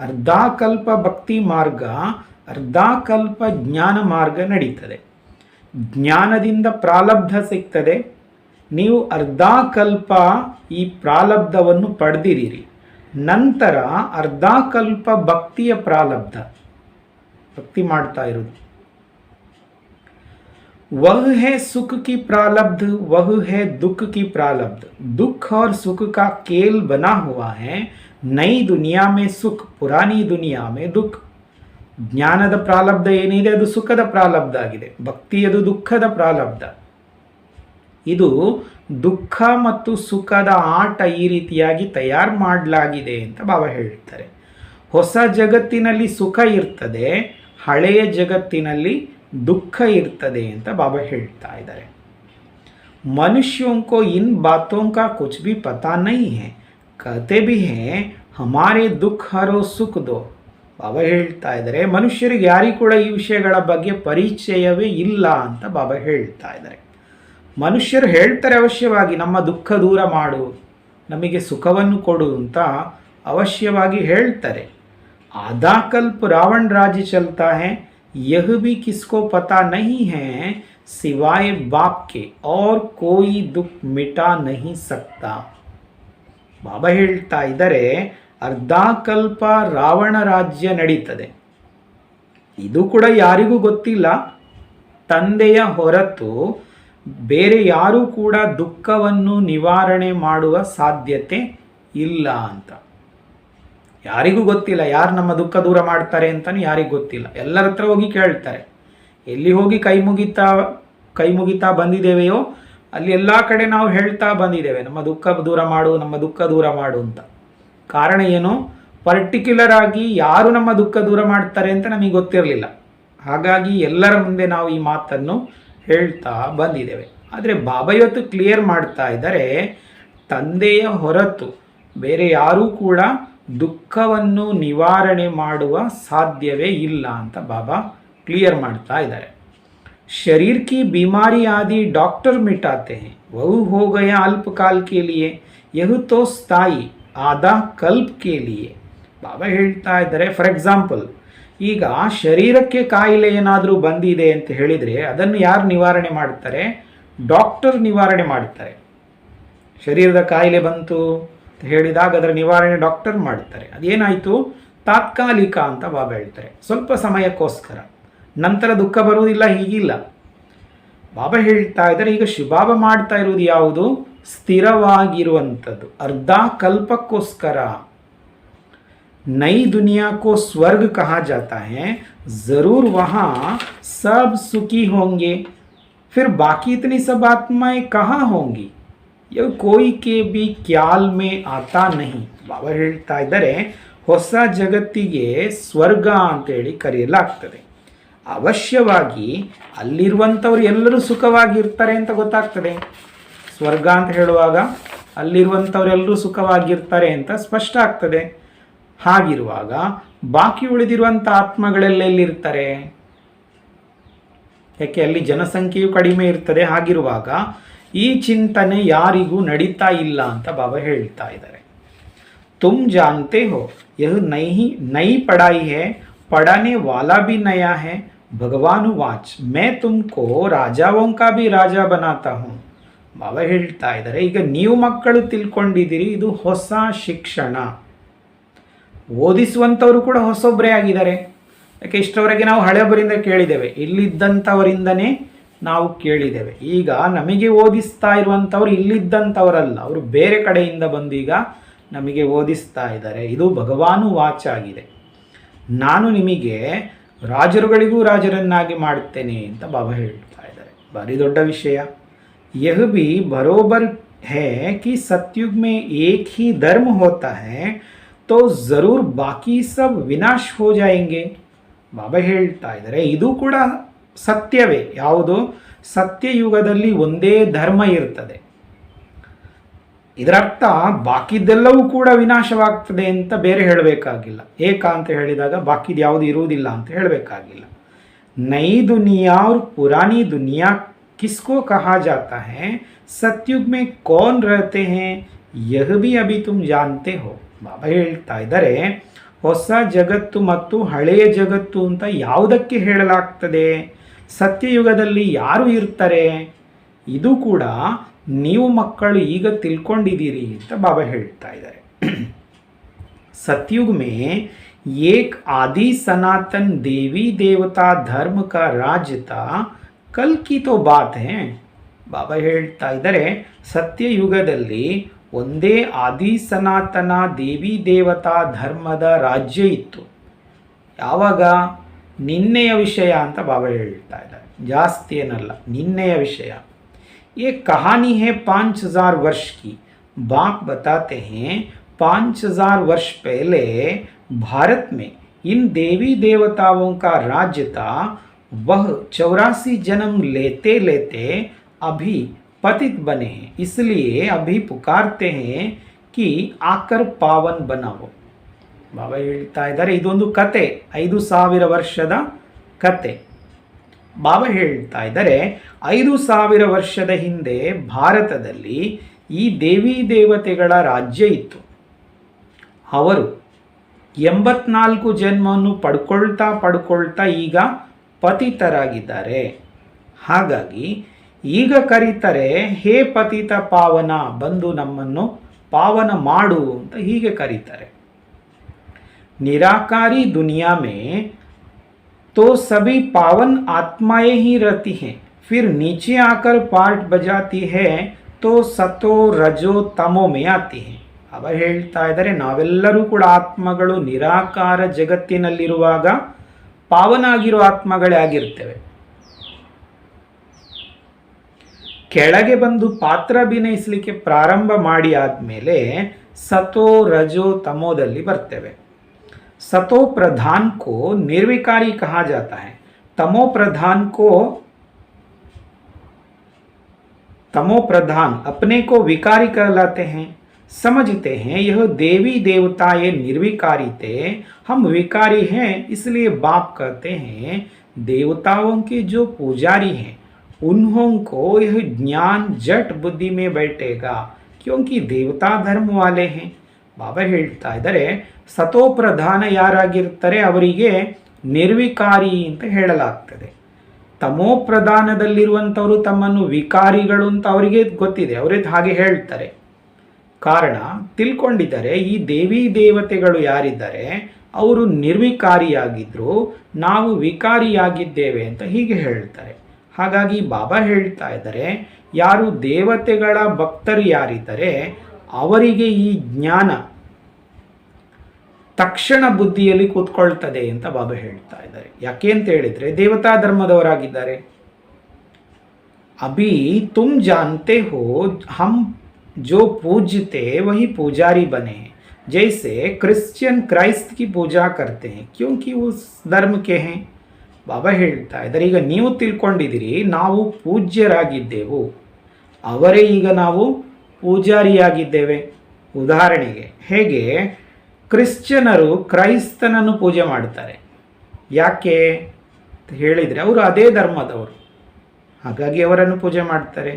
ಅರ್ಧ ಕಲ್ಪ ಭಕ್ತಿ ಮಾರ್ಗ, ಅರ್ಧ ಕಲ್ಪ ಜ್ಞಾನ ಮಾರ್ಗ ನಡೀತದೆ. ಜ್ಞಾನದಿಂದ ಪ್ರಾರಬ್ಧ ಸಿಗ್ತದೆ. ನೀವು ಅರ್ಧ ಕಲ್ಪ ಈ ಪ್ರಾರಬ್ಧವನ್ನು ಪಡೆದಿದ್ದೀರಿ. ನಂತರ ಅರ್ಧ ಕಲ್ಪ ಭಕ್ತಿಯ ಪ್ರಾರಬ್ಧ, ಭಕ್ತಿ ಮಾಡ್ತಾ ಇರೋದು. वह है सुख की प्रारब्ध, वह है दुख की प्रारब्ध. दुख और सुख का खेल बना हुआ है. नई दुनिया में सुख, पुरानी दुनिया में दुख. ಜ್ಞಾನದ ಪ್ರಾರಬ್ಧ ಏನಿದೆ ಅದು ಸುಖದ ಪ್ರಾರಬ್ಧ ಆಗಿದೆ, ಭಕ್ತಿಯದು ದುಃಖದ ಪ್ರಾರಬ್ಧ. ಇದು ದುಃಖ ಮತ್ತು ಸುಖದ ಆಟ ಈ ರೀತಿಯಾಗಿ ತಯಾರು ಮಾಡಲಾಗಿದೆ ಅಂತ ಬಾಬಾ ಹೇಳ್ತಾರೆ. ಹೊಸ ಜಗತ್ತಿನಲ್ಲಿ ಸುಖ ಇರ್ತದೆ, ಹಳೆಯ ಜಗತ್ತಿನಲ್ಲಿ दुख इರ್ತದೆ ಅಂತ ಬಾಬಾ ಹೇಳ್ತಾ ಇದ್ದಾರೆ. मनुष्यों को इन बातों का कुछ भी पता नहीं है, कहते भी हैं हमारे दुख हरो सुख दो. ಬಾಬಾ ಹೇಳ್ತಾ ಇದ್ದಾರೆ, ಮನುಷ್ಯರಿಗೆ ಯಾರಿಗೂ ಕೂಡ ಈ ವಿಷಯಗಳ ಬಗ್ಗೆ ಪರಿಚಯವೇ ಇಲ್ಲ ಅಂತ ಬಾಬಾ ಹೇಳ್ತಾ ಇದ್ದಾರೆ. ಮನುಷ್ಯರು ಹೇಳ್ತಾರೆ ಅವಶ್ಯವಾಗಿ ನಮ್ಮ ದುಃಖ ದೂರ ಮಾಡು, ನಮಗೆ ಸುಖವನ್ನು ಕೊಡು ಅಂತ ಅವಶ್ಯವಾಗಿ ಹೇಳ್ತಾರೆ. ಆಧಾ ಕಲ್ಪ ರಾವಣ ರಾಜ್ಯ ಚಲ್ತಾ है, यह भी किसको पता नहीं है सिवाय बाप के, और कोई दुख मिटा नहीं सकता. ಬಾಬಾ ಹೇಳ್ತಾ ಇದ್ದಾರೆ, ಅರ್ಧ ಕಲ್ಪ ರಾವಣ ರಾಜ್ಯ ನಡೀತದೆ. ಇದು ಕೂಡ ಯಾರಿಗೂ ಗೊತ್ತಿಲ್ಲ. ತಂದೆಯ ಹೊರತು ಬೇರೆ ಯಾರೂ ಕೂಡ ದುಃಖವನ್ನು ನಿವಾರಣೆ ಮಾಡುವ ಸಾಧ್ಯತೆ ಇಲ್ಲ ಅಂತ. ಯಾರಿಗೂ ಗೊತ್ತಿಲ್ಲ ಯಾರು ನಮ್ಮ ದುಃಖ ದೂರ ಮಾಡ್ತಾರೆ ಅಂತಲೂ ಯಾರಿಗೂ ಗೊತ್ತಿಲ್ಲ. ಎಲ್ಲರ ಹತ್ರ ಹೋಗಿ ಕೇಳ್ತಾರೆ. ಎಲ್ಲಿ ಹೋಗಿ ಕೈ ಮುಗಿತಾ ಬಂದಿದ್ದೇವೆಯೋ ಅಲ್ಲಿ ಎಲ್ಲ ಕಡೆ ನಾವು ಹೇಳ್ತಾ ಬಂದಿದ್ದೇವೆ, ನಮ್ಮ ದುಃಖ ದೂರ ಮಾಡು, ನಮ್ಮ ದುಃಖ ದೂರ ಮಾಡು ಅಂತ. ಕಾರಣ ಏನು? ಪರ್ಟಿಕ್ಯುಲರ್ ಆಗಿ ಯಾರು ನಮ್ಮ ದುಃಖ ದೂರ ಮಾಡ್ತಾರೆ ಅಂತ ನಮಗೆ ಗೊತ್ತಿರಲಿಲ್ಲ. ಹಾಗಾಗಿ ಎಲ್ಲರ ಮುಂದೆ ನಾವು ಈ ಮಾತನ್ನು ಹೇಳ್ತಾ ಬಂದಿದ್ದೇವೆ. ಆದರೆ ಬಾಬಾ ಇವತ್ತು ಕ್ಲಿಯರ್ ಮಾಡ್ತಾ ಇದ್ದಾರೆ, ತಂದೆಯ ಹೊರತು ಬೇರೆ ಯಾರೂ ಕೂಡ ದುಃಖವನ್ನು ನಿವಾರಣೆ ಮಾಡುವ ಸಾಧ್ಯವೇ ಇಲ್ಲ ಅಂತ ಬಾಬಾ ಕ್ಲಿಯರ್ ಮಾಡ್ತಾ ಇದ್ದಾರೆ. शरीर की बीमारी आदि डॉक्टर मिटाते हैं, वह हो गया अल्पकाल के लिए, यह तो स्थायी आधा कल्प के लिए. ಬಾಬಾ ಹೇಳ್ತಾ ಇದ್ದಾರೆ, ಫಾರ್ ಎಕ್ಸಾಂಪಲ್ ಈಗ ಶರೀರಕ್ಕೆ ಕಾಯಿಲೆ ಏನಾದರೂ ಬಂದಿದೆ ಅಂತ ಹೇಳಿದರೆ ಅದನ್ನು ಯಾರು ನಿವಾರಣೆ ಮಾಡ್ತಾರೆ? ಡಾಕ್ಟರ್ ನಿವಾರಣೆ ಮಾಡ್ತಾರೆ. ಶರೀರದ ಕಾಯಿಲೆ ಬಂತು ಅಂತ ಹೇಳಿದಾಗ ಅದರ ನಿವಾರಣೆ ಡಾಕ್ಟರ್ ಮಾಡ್ತಾರೆ. ಅದೇನಾಯಿತು? ತಾತ್ಕಾಲಿಕ ಅಂತ ಬಾಬಾ ಹೇಳ್ತಾರೆ, ಸ್ವಲ್ಪ ಸಮಯಕ್ಕೋಸ್ಕರ, ನಂತರ ದುಃಖ ಬರುವುದಿಲ್ಲ, ಹೀಗಿಲ್ಲ. ಬಾಬಾ ಹೇಳ್ತಾ ಇದ್ದಾರೆ, ಈಗ ಶಿವಬಾಬಾ ಮಾಡ್ತಾ ಇರುವುದು ಯಾವುದು? ಸ್ಥಿರವಾಗಿರುವಂಥದ್ದು, ಅರ್ಧ ಕಲ್ಪಕ್ಕೋಸ್ಕರ. नई दुनिया को स्वर्ग कहा जाता है, ज़रूर वहाँ सब सुखी होंगे, फिर बाकी इतनी सब आत्माएं कहाँ होंगी? यह कोई के भी ख्याल में आता नहीं. ಬಾಬಾ ಹೇಳ್ತಾ ಇದ್ದಾರೆ, ಹೊಸ ಜಗತ್ತಿಗೆ ಸ್ವರ್ಗ ಅಂತೇಳಿ ಕರೆಯಲಾಗ್ತದೆ. ಅವಶ್ಯವಾಗಿ ಅಲ್ಲಿರುವಂಥವ್ರು ಎಲ್ಲರೂ ಸುಖವಾಗಿರ್ತಾರೆ ಅಂತ ಗೊತ್ತಾಗ್ತದೆ. ಸ್ವರ್ಗ ಅಂತ ಹೇಳುವಾಗ ಅಲ್ಲಿರುವಂಥವರೆಲ್ಲರೂ ಸುಖವಾಗಿರ್ತಾರೆ ಅಂತ ಸ್ಪಷ್ಟ ಆಗ್ತದೆ. ಹಾಗಿರುವಾಗ ಬಾಕಿ ಉಳಿದಿರುವಂಥ ಆತ್ಮಗಳೆಲ್ಲ ಎಲ್ಲಿರ್ತಾರೆ? ಯಾಕೆ ಅಲ್ಲಿ ಜನಸಂಖ್ಯೆಯು ಕಡಿಮೆ ಇರ್ತದೆ. ಹಾಗಿರುವಾಗ ಈ ಚಿಂತನೆ ಯಾರಿಗೂ ನಡೀತಾ ಇಲ್ಲ ಅಂತ ಬಾಬಾ ಹೇಳ್ತಾ ಇದ್ದಾರೆ. तुम जानते हो यह नई पढ़ाई है, पढ़ाने वाला भी नया है. भगवान वाच मैं तुमको राजाओं का भी राजा बनाता हूँ. ಬಾಬಾ ಹೇಳ್ತಾ ಇದ್ದಾರೆ, ಈಗ ನೀವು ಮಕ್ಕಳು ತಿಳ್ಕೊಂಡಿದ್ದೀರಿ, ಇದು ಹೊಸ ಶಿಕ್ಷಣ. ಓದಿಸುವಂಥವರು ಕೂಡ ಹೊಸೊಬ್ಬರೇ ಆಗಿದ್ದಾರೆ. ಯಾಕೆ ಇಷ್ಟವರೆಗೆ ನಾವು ಹಳೆಯೊಬ್ಬರಿಂದ ಕೇಳಿದ್ದೇವೆ, ಇಲ್ಲಿದ್ದಂಥವರಿಂದನೇ ನಾವು ಕೇಳಿದ್ದೇವೆ. ಈಗ ನಮಗೆ ಓದಿಸ್ತಾ ಇರುವಂಥವ್ರು ಇಲ್ಲಿದ್ದಂಥವರಲ್ಲ, ಅವರು ಬೇರೆ ಕಡೆಯಿಂದ ಬಂದು ಈಗ ನಮಗೆ ಓದಿಸ್ತಾ ಇದ್ದಾರೆ. ಇದು ಭಗವಾನು ವಾಚ ಆಗಿದೆ. ನಾನು ನಿಮಗೆ ರಾಜರುಗಳಿಗೂ ರಾಜರನ್ನಾಗಿ ಮಾಡ್ತೇನೆ ಅಂತ ಬಾಬಾ ಹೇಳ್ತಾ ಇದ್ದಾರೆ. भारी दೊಡ್ಡ विषय। यह भी बरोबर है कि सतयुग में एक ही धर्म होता है तो जरूर बाकी सब विनाश हो जाएंगे। ಬಾಬಾ ಹೇಳ್ತಾ ಇದ್ದಾರೆ ಇದು ಕೂಡ ಸತ್ಯವೇ, ಯಾವುದು ಸತ್ಯಯುಗದಲ್ಲಿ ಒಂದೇ ಧರ್ಮ ಇರ್ತದೆ, ಇದರರ್ಥ ಬಾಕಿದೆಲ್ಲವೂ ಕೂಡ ವಿನಾಶವಾಗ್ತದೆ ಅಂತ ಬೇರೆ ಹೇಳಬೇಕಾಗಿಲ್ಲ। ಏಕ ಅಂತ ಹೇಳಿದಾಗ ಬಾಕಿದು ಯಾವುದು ಇರುವುದಿಲ್ಲ ಅಂತ ಹೇಳಬೇಕಾಗಿಲ್ಲ। ನೈ ದುನಿಯಾ और पुरानी दुनिया किसको कहा जाता है, सतयुग में कौन रहते हैं, यह भी अभी तुम जानते हो। ಬಾಬಾ ಹೇಳ್ತಾ ಇದ್ದಾರೆ ಹೊಸ ಜಗತ್ತು ಮತ್ತು ಹಳೆಯ ಜಗತ್ತು ಅಂತ ಯಾವುದಕ್ಕೆ ಹೇಳಲಾಗ್ತದೆ, ಸತ್ಯಯುಗದಲ್ಲಿ ಯಾರು ಇರ್ತಾರೆ, ಇದು ಕೂಡ ನೀವು ಮಕ್ಕಳು ಈಗ ತಿಳ್ಕೊಂಡಿದ್ದೀರಿ ಅಂತ ಬಾಬಾ ಹೇಳ್ತಾ ಇದ್ದಾರೆ। सतयुग में एक आदि सनातन देवी देवता धर्म का राज्य था, कल की तो बात है। ಬಾಬಾ ಹೇಳ್ತಾ ಇದ್ದಾರೆ ಸತ್ಯಯುಗದಲ್ಲಿ ಒಂದೇ ಆದಿ ಸನಾತನ ದೇವಿ ದೇವತಾ ಧರ್ಮದ ರಾಜ್ಯ ಇತ್ತು, ಯಾವಾಗ, ನಿನ್ನೆಯ ವಿಷಯ ಅಂತ ಬಾಬಾ ಹೇಳ್ತಾ ಇದ್ದಾರೆ, ಜಾಸ್ತಿ ಏನಲ್ಲ, ನಿನ್ನೆಯ ವಿಷಯ। ये कहानी है 5000 वर्ष की। बाप बताते हैं 5000 वर्ष पहले भारत में इन देवी देवताओं का राज्य था। वह 84 जन्म लेते लेते अभी पतित बने हैं, इसलिए अभी पुकारते हैं कि आकर पावन बनाओ। ಬಾಬಾ ಹೇಳ್ತಾ ಇದ್ದಾರೆ ಇದೊಂದು ಕತೆ, 5000 ವರ್ಷದ ಕತೆ। ಬಾಬಾ ಹೇಳ್ತಾ ಇದ್ದಾರೆ 5000 ವರ್ಷದ ಹಿಂದೆ ಭಾರತದಲ್ಲಿ ಈ ದೇವಿ ದೇವತೆಗಳ ರಾಜ್ಯ ಇತ್ತು, ಅವರು 84 ಜನ್ಮವನ್ನು ಪಡ್ಕೊಳ್ತಾ ಈಗ ಪತಿತರಾಗಿದ್ದಾರೆ। ಹಾಗಾಗಿ ಈಗ ಕರೀತಾರೆ, ಹೇ ಪತಿತ ಪಾವನ, ಬಂದು ನಮ್ಮನ್ನು ಪಾವನ ಮಾಡು ಅಂತ ಹೀಗೆ ಕರೀತಾರೆ। निराकारी दुनिया में तो सभी पावन आत्माएं ही रहती हैं, फिर नीचे आकर पार्ट बजाती है तो सतो रजो तमो में आती हैं। अब ಹೇಳ್ತಾ ಇದ್ದಾರೆ ನಾವೆಲ್ಲರೂ ಕೂಡ ಆತ್ಮಗಳು ನಿರಾಕಾರ ಜಗತ್ತಿನಲ್ಲಿರುವಾಗ ಪಾವನ ಆಗಿರೋ ಆತ್ಮಗಳೇ ಆಗಿರ್ತೇವೆ, ಕೆಳಗೆ ಬಂದು ಪಾತ್ರ ಅಭಿನಯಿಸಲಿಕ್ಕೆ ಪ್ರಾರಂಭ ಮಾಡಿ ಆದಮೇಲೆ ಸತೋ ರಜೋ ತಮೋದಲ್ಲಿ ಬರ್ತೇವೆ। सतो प्रधान को निर्विकारी कहा जाता है, तमो प्रधान अपने को विकारी कहलाते हैं। समझते हैं यह देवी देवता ये निर्विकारी थे, हम विकारी हैं, इसलिए बाप कहते हैं देवताओं के जो पुजारी हैं उन्हों को यह ज्ञान जट बुद्धि में बैठेगा, क्योंकि देवता धर्म वाले हैं। ಬಾಬಾ ಹೇಳ್ತಾ ಇದ್ದಾರೆ ಸತೋ ಪ್ರಧಾನ ಯಾರಾಗಿರ್ತಾರೆ ಅವರಿಗೆ ನಿರ್ವಿಕಾರಿ ಅಂತ ಹೇಳಲಾಗ್ತದೆ, ತಮೋ ಪ್ರಧಾನದಲ್ಲಿರುವಂಥವರು ತಮ್ಮನ್ನು ವಿಕಾರಿಗಳು ಅಂತ ಅವರಿಗೆ ಗೊತ್ತಿದೆ, ಅವರೇ ಹಾಗೆ ಹೇಳ್ತಾರೆ, ಕಾರಣ ತಿಳ್ಕೊಂಡಿದ್ದಾರೆ ಈ ದೇವಿ ದೇವತೆಗಳು ಯಾರಿದ್ದಾರೆ ಅವರು ನಿರ್ವಿಕಾರಿಯಾಗಿದ್ರು, ನಾವು ವಿಕಾರಿಯಾಗಿದ್ದೇವೆ ಅಂತ ಹೀಗೆ ಹೇಳ್ತಾರೆ। ಹಾಗಾಗಿ ಬಾಬಾ ಹೇಳ್ತಾ ಇದ್ದಾರೆ ಯಾರು ದೇವತೆಗಳ ಭಕ್ತರು ಯಾರಿದ್ದಾರೆ ಅವರಿಗೆ ಈ ಜ್ಞಾನ ತಕ್ಷಣ ಬುದ್ಧಿಯಲ್ಲಿ ಕೂತ್ಕೊಳ್ತದೆ ಅಂತ ಬಾಬಾ ಹೇಳ್ತಾ ಇದ್ದಾರೆ। ಯಾಕೆ ಅಂತ ಹೇಳಿದ್ರೆ ದೇವತಾ ಧರ್ಮದವರಾಗಿದ್ದಾರೆ। ಅಭಿ ತುಮ್ ಜಾನ್ತೆ ಹೋ ಹಮ್ ಜೋ ಪೂಜ್ಯತೆ ವಹಿ ಪೂಜಾರಿ ಬನೆ, ಜೈಸೆ ಕ್ರಿಶ್ಚಿಯನ್ ಕ್ರೈಸ್ತ ಕಿ ಪೂಜಾ ಕರ್ತೆ ಹೈ ಕ್ಯೋಂಕಿ ಉಸ್ ಧರ್ಮ ಕೆ ಹೈ। ಬಾಬಾ ಹೇಳ್ತಾ ಇದ್ದಾರೆ ಈಗ ನೀವು ತಿಳ್ಕೊಂಡಿದ್ದೀರಿ ನಾವು ಪೂಜ್ಯರಾಗಿದ್ದೆವು, ಅವರೇ ಈಗ ನಾವು ಪೂಜಾರಿಯಾಗಿದ್ದೇವೆ। ಉದಾಹರಣೆಗೆ ಹೇಗೆ ಕ್ರಿಶ್ಚಿಯನರು ಕ್ರೈಸ್ತನನ್ನು ಪೂಜೆ ಮಾಡ್ತಾರೆ, ಯಾಕೆ ಅಂತ ಹೇಳಿದರೆ ಅವರು ಅದೇ ಧರ್ಮದವರು, ಹಾಗಾಗಿ ಅವರನ್ನು ಪೂಜೆ ಮಾಡ್ತಾರೆ।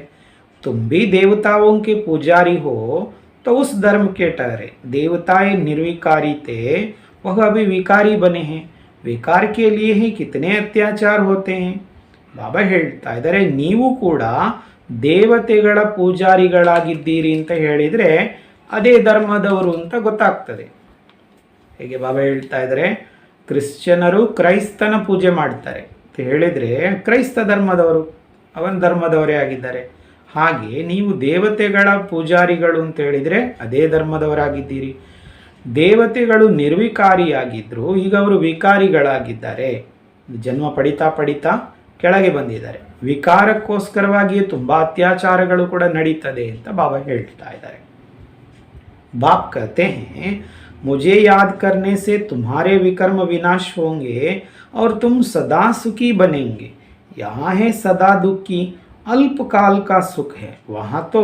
तुम भी देवताओं के पुजारी हो तो उस धर्म के ठहरे, देवताएं निर्विकारी थे वह अभी विकारी बने हैं, विकार के लिए ही कितने अत्याचार होते हैं। ಬಾಬಾ ಹೇಳ್ತಾ ಇದ್ದಾರೆ ನೀವು ಕೂಡ ದೇವತೆಗಳ ಪೂಜಾರಿಗಳಾಗಿದ್ದೀರಿ ಅಂತ ಹೇಳಿದರೆ ಅದೇ ಧರ್ಮದವರು ಅಂತ ಗೊತ್ತಾಗ್ತದೆ। ಹೇಗೆ ಬಾಬಾ ಹೇಳ್ತಾ ಇದ್ದಾರೆ ಕ್ರಿಶ್ಚಿಯನರು ಕ್ರೈಸ್ತನ ಪೂಜೆ ಮಾಡ್ತಾರೆ ಅಂತ ಹೇಳಿದರೆ ಕ್ರೈಸ್ತ ಧರ್ಮದವರು ಅವನ ಧರ್ಮದವರೇ ಆಗಿದ್ದಾರೆ, ಹಾಗೆ ನೀವು ದೇವತೆಗಳ ಪೂಜಾರಿಗಳು ಅಂತ ಹೇಳಿದರೆ ಅದೇ ಧರ್ಮದವರಾಗಿದ್ದೀರಿ। ದೇವತೆಗಳು ನಿರ್ವಿಕಾರಿಯಾಗಿದ್ದರು, ಈಗ ಅವರು ವಿಕಾರಿಗಳಾಗಿದ್ದಾರೆ, ಜನ್ಮ ಪಡಿತಾ ಕೆಳಗೆ ಬಂದಿದ್ದಾರೆ. ವಿಕಾರಕ್ಕೋಸ್ಕರವಾಗಿಯೇ ತುಂಬ ಅತ್ಯಾಚಾರಗಳು ಕೂಡ ನಡೀತದೆ ಅಂತ ಬಾಬಾ ಹೇಳ್ತಾ ಇದ್ದಾರೆ. बाप कहते हैं मुझे याद करने से तुम्हारे विकर्म विनाश होंगे और तुम सदा सुखी बनेंगे. यहाँ है सदा दुख की अल्पकाल का सुख है, वहाँ तो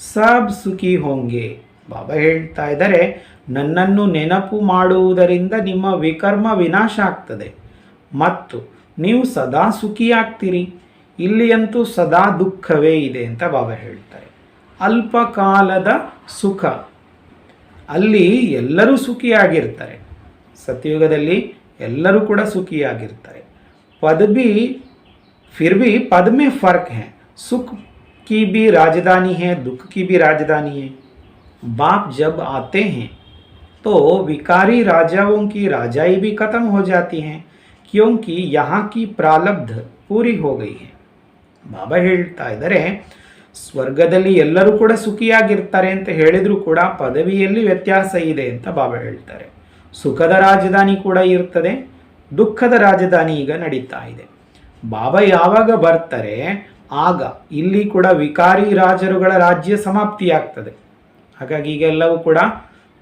सब सुखी होंगे. ಬಾಬಾ ಹೇಳ್ತಾ ಇದ್ದಾರೆ, ನನ್ನನ್ನು ನೆನಪು ಮಾಡುವುದರಿಂದ ನಿಮ್ಮ ವಿಕರ್ಮ ವಿನಾಶ ಆಗ್ತದೆ ಮತ್ತು ನೀವು ಸದಾ ಸುಖಿಯಾಗ್ತೀರಿ. ಇಲ್ಲಿಯಂತೂ ಸದಾ ದುಃಖವೇ ಇದೆ ಅಂತ ಬಾಬಾ ಹೇಳ್ತಾರೆ. ಅಲ್ಪಕಾಲದ ಸುಖ, ಅಲ್ಲಿ ಎಲ್ಲರೂ ಸುಖಿಯಾಗಿರ್ತಾರೆ. ಸತ್ಯಯುಗದಲ್ಲಿ ಎಲ್ಲರೂ ಕೂಡ ಸುಖಿಯಾಗಿರ್ತಾರೆ. पद भी फिर भी पद में फर्क है. सुख की भी राजधानी है, दुख की भी राजधानी है. बाप जब आते हैं तो विकारी राजाओं की राजाई भी खत्म हो जाती हैं क्योंकि यहाँ की प्रारब्ध पूरी हो गई है. ಬಾಬಾ ಹೇಳ್ತಾ ಇದ್ದಾರೆ, ಸ್ವರ್ಗದಲ್ಲಿ ಎಲ್ಲರೂ ಕೂಡ ಸುಖಿಯಾಗಿರ್ತಾರೆ ಅಂತ ಹೇಳಿದ್ರು ಕೂಡ ಪದವಿಯಲ್ಲಿ ವ್ಯತ್ಯಾಸ ಇದೆ ಅಂತ ಬಾಬಾ ಹೇಳ್ತಾರೆ. ಸುಖದ ರಾಜಧಾನಿ ಕೂಡ ಇರ್ತದೆ, ದುಃಖದ ರಾಜಧಾನಿ ಈಗ ನಡೀತಾ ಇದೆ. ಬಾಬಾ ಯಾವಾಗ ಬರ್ತಾರೆ ಆಗ ಇಲ್ಲಿ ಕೂಡ ವಿಕಾರಿ ರಾಜರುಗಳ ರಾಜ್ಯ ಸಮಾಪ್ತಿಯಾಗ್ತದೆ. ಹಾಗಾಗಿ ಈಗ ಎಲ್ಲವೂ ಕೂಡ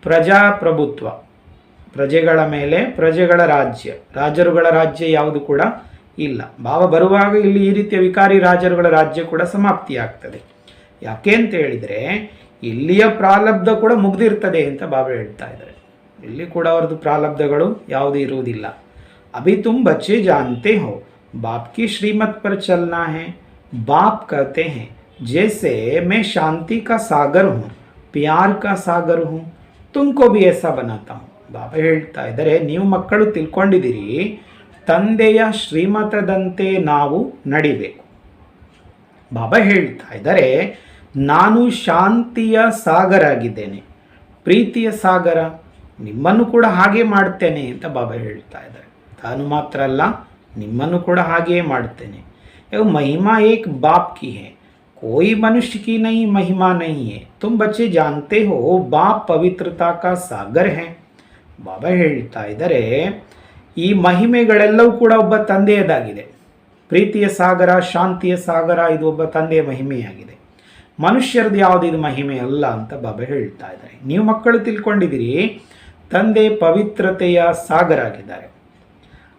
ಪ್ರಜಾಪ್ರಭುತ್ವ, ಪ್ರಜೆಗಳ ಮೇಲೆ ಪ್ರಜೆಗಳ ರಾಜ್ಯ, ರಾಜರುಗಳ ರಾಜ್ಯ ಯಾವುದು ಕೂಡ ಇಲ್ಲ. ಬಾಬಾ ಬರುವಾಗ ಇಲ್ಲಿ ಈ ರೀತಿಯ ವಿಕಾರಿ ರಾಜರುಗಳ ರಾಜ್ಯ ಕೂಡ ಸಮಾಪ್ತಿಯಾಗ್ತದೆ. ಯಾಕೆ ಅಂತ ಹೇಳಿದರೆ ಇಲ್ಲಿಯ ಪ್ರಾರಬ್ಧ ಕೂಡ ಮುಗ್ದಿರ್ತದೆ ಅಂತ ಬಾಬಾ ಹೇಳ್ತಾ ಇದ್ದಾರೆ. ಇಲ್ಲಿ ಕೂಡ ಅವರದ್ದು ಪ್ರಾರಬ್ಧಗಳು ಯಾವುದೂ ಇರುವುದಿಲ್ಲ. ಅಭಿ ತುಮ್ ಬಚ್ಚೆ ಜಾನ್ತೆ ಹೋ ಬಾಪ್ ಕಿ ಶ್ರೀಮತ್ ಪರ್ ಚಲನಾ ಹೈ. ಬಾಪ್ कहते हैं जैसे मैं शांति का सागर हूँ, प्यार का सागर हूँ, तुमको भी ऐसा बनाता हूँ. ಬಾಬಾ ಹೇಳ್ತಾ ಇದ್ದಾರೆ, ನೀವು ಮಕ್ಕಳು ತಿಳ್ಕೊಂಡಿದ್ದೀರಿ ತಂದೆಯ ಶ್ರೀಮತದಂತೆ ನಾವು ನಡಿಬೇಕು. ಬಾಬಾ ಹೇಳ್ತಾ ಇದ್ದಾರೆ, ನಾನು ಶಾಂತಿಯ ಸಾಗರ ಆಗಿದ್ದೇನೆ, ಪ್ರೀತಿಯ ಸಾಗರ, ನಿಮ್ಮನ್ನು ಕೂಡ ಹಾಗೆ ಮಾಡ್ತೇನೆ ಅಂತ ಬಾಬಾ ಹೇಳ್ತಾ ಇದ್ದಾರೆ. ತಾನು ಮಾತ್ರ ಅಲ್ಲ, ನಿಮ್ಮನ್ನು ಕೂಡ ಹಾಗೆಯೇ ಮಾಡ್ತೇನೆ. महिमा एक बाप की है, कोई मनुष्य की नहीं, महिमा नहीं है. तुम बच्चे जानते हो बाप पवित्रता का सागर है. ಬಾಬಾ ಹೇಳ್ತಾ ಇದ್ದಾರೆ, ಈ ಮಹಿಮೆಗಳೆಲ್ಲವೂ ಕೂಡ ಒಬ್ಬ ತಂದೆಯದಾಗಿದೆ. ಪ್ರೀತಿಯ ಸಾಗರ, ಶಾಂತಿಯ ಸಾಗರ, ಇದು ಒಬ್ಬ ತಂದೆಯ ಮಹಿಮೆಯಾಗಿದೆ. ಮನುಷ್ಯರದ್ದು ಯಾವುದಿದು ಮಹಿಮೆ ಅಲ್ಲ ಅಂತ ಬಾಬಾ ಹೇಳ್ತಾ ಇದ್ದಾರೆ. ನೀವು ಮಕ್ಕಳು ತಿಳ್ಕೊಂಡಿದ್ದೀರಿ ತಂದೆ ಪವಿತ್ರತೆಯ ಸಾಗರ ಆಗಿದ್ದಾರೆ.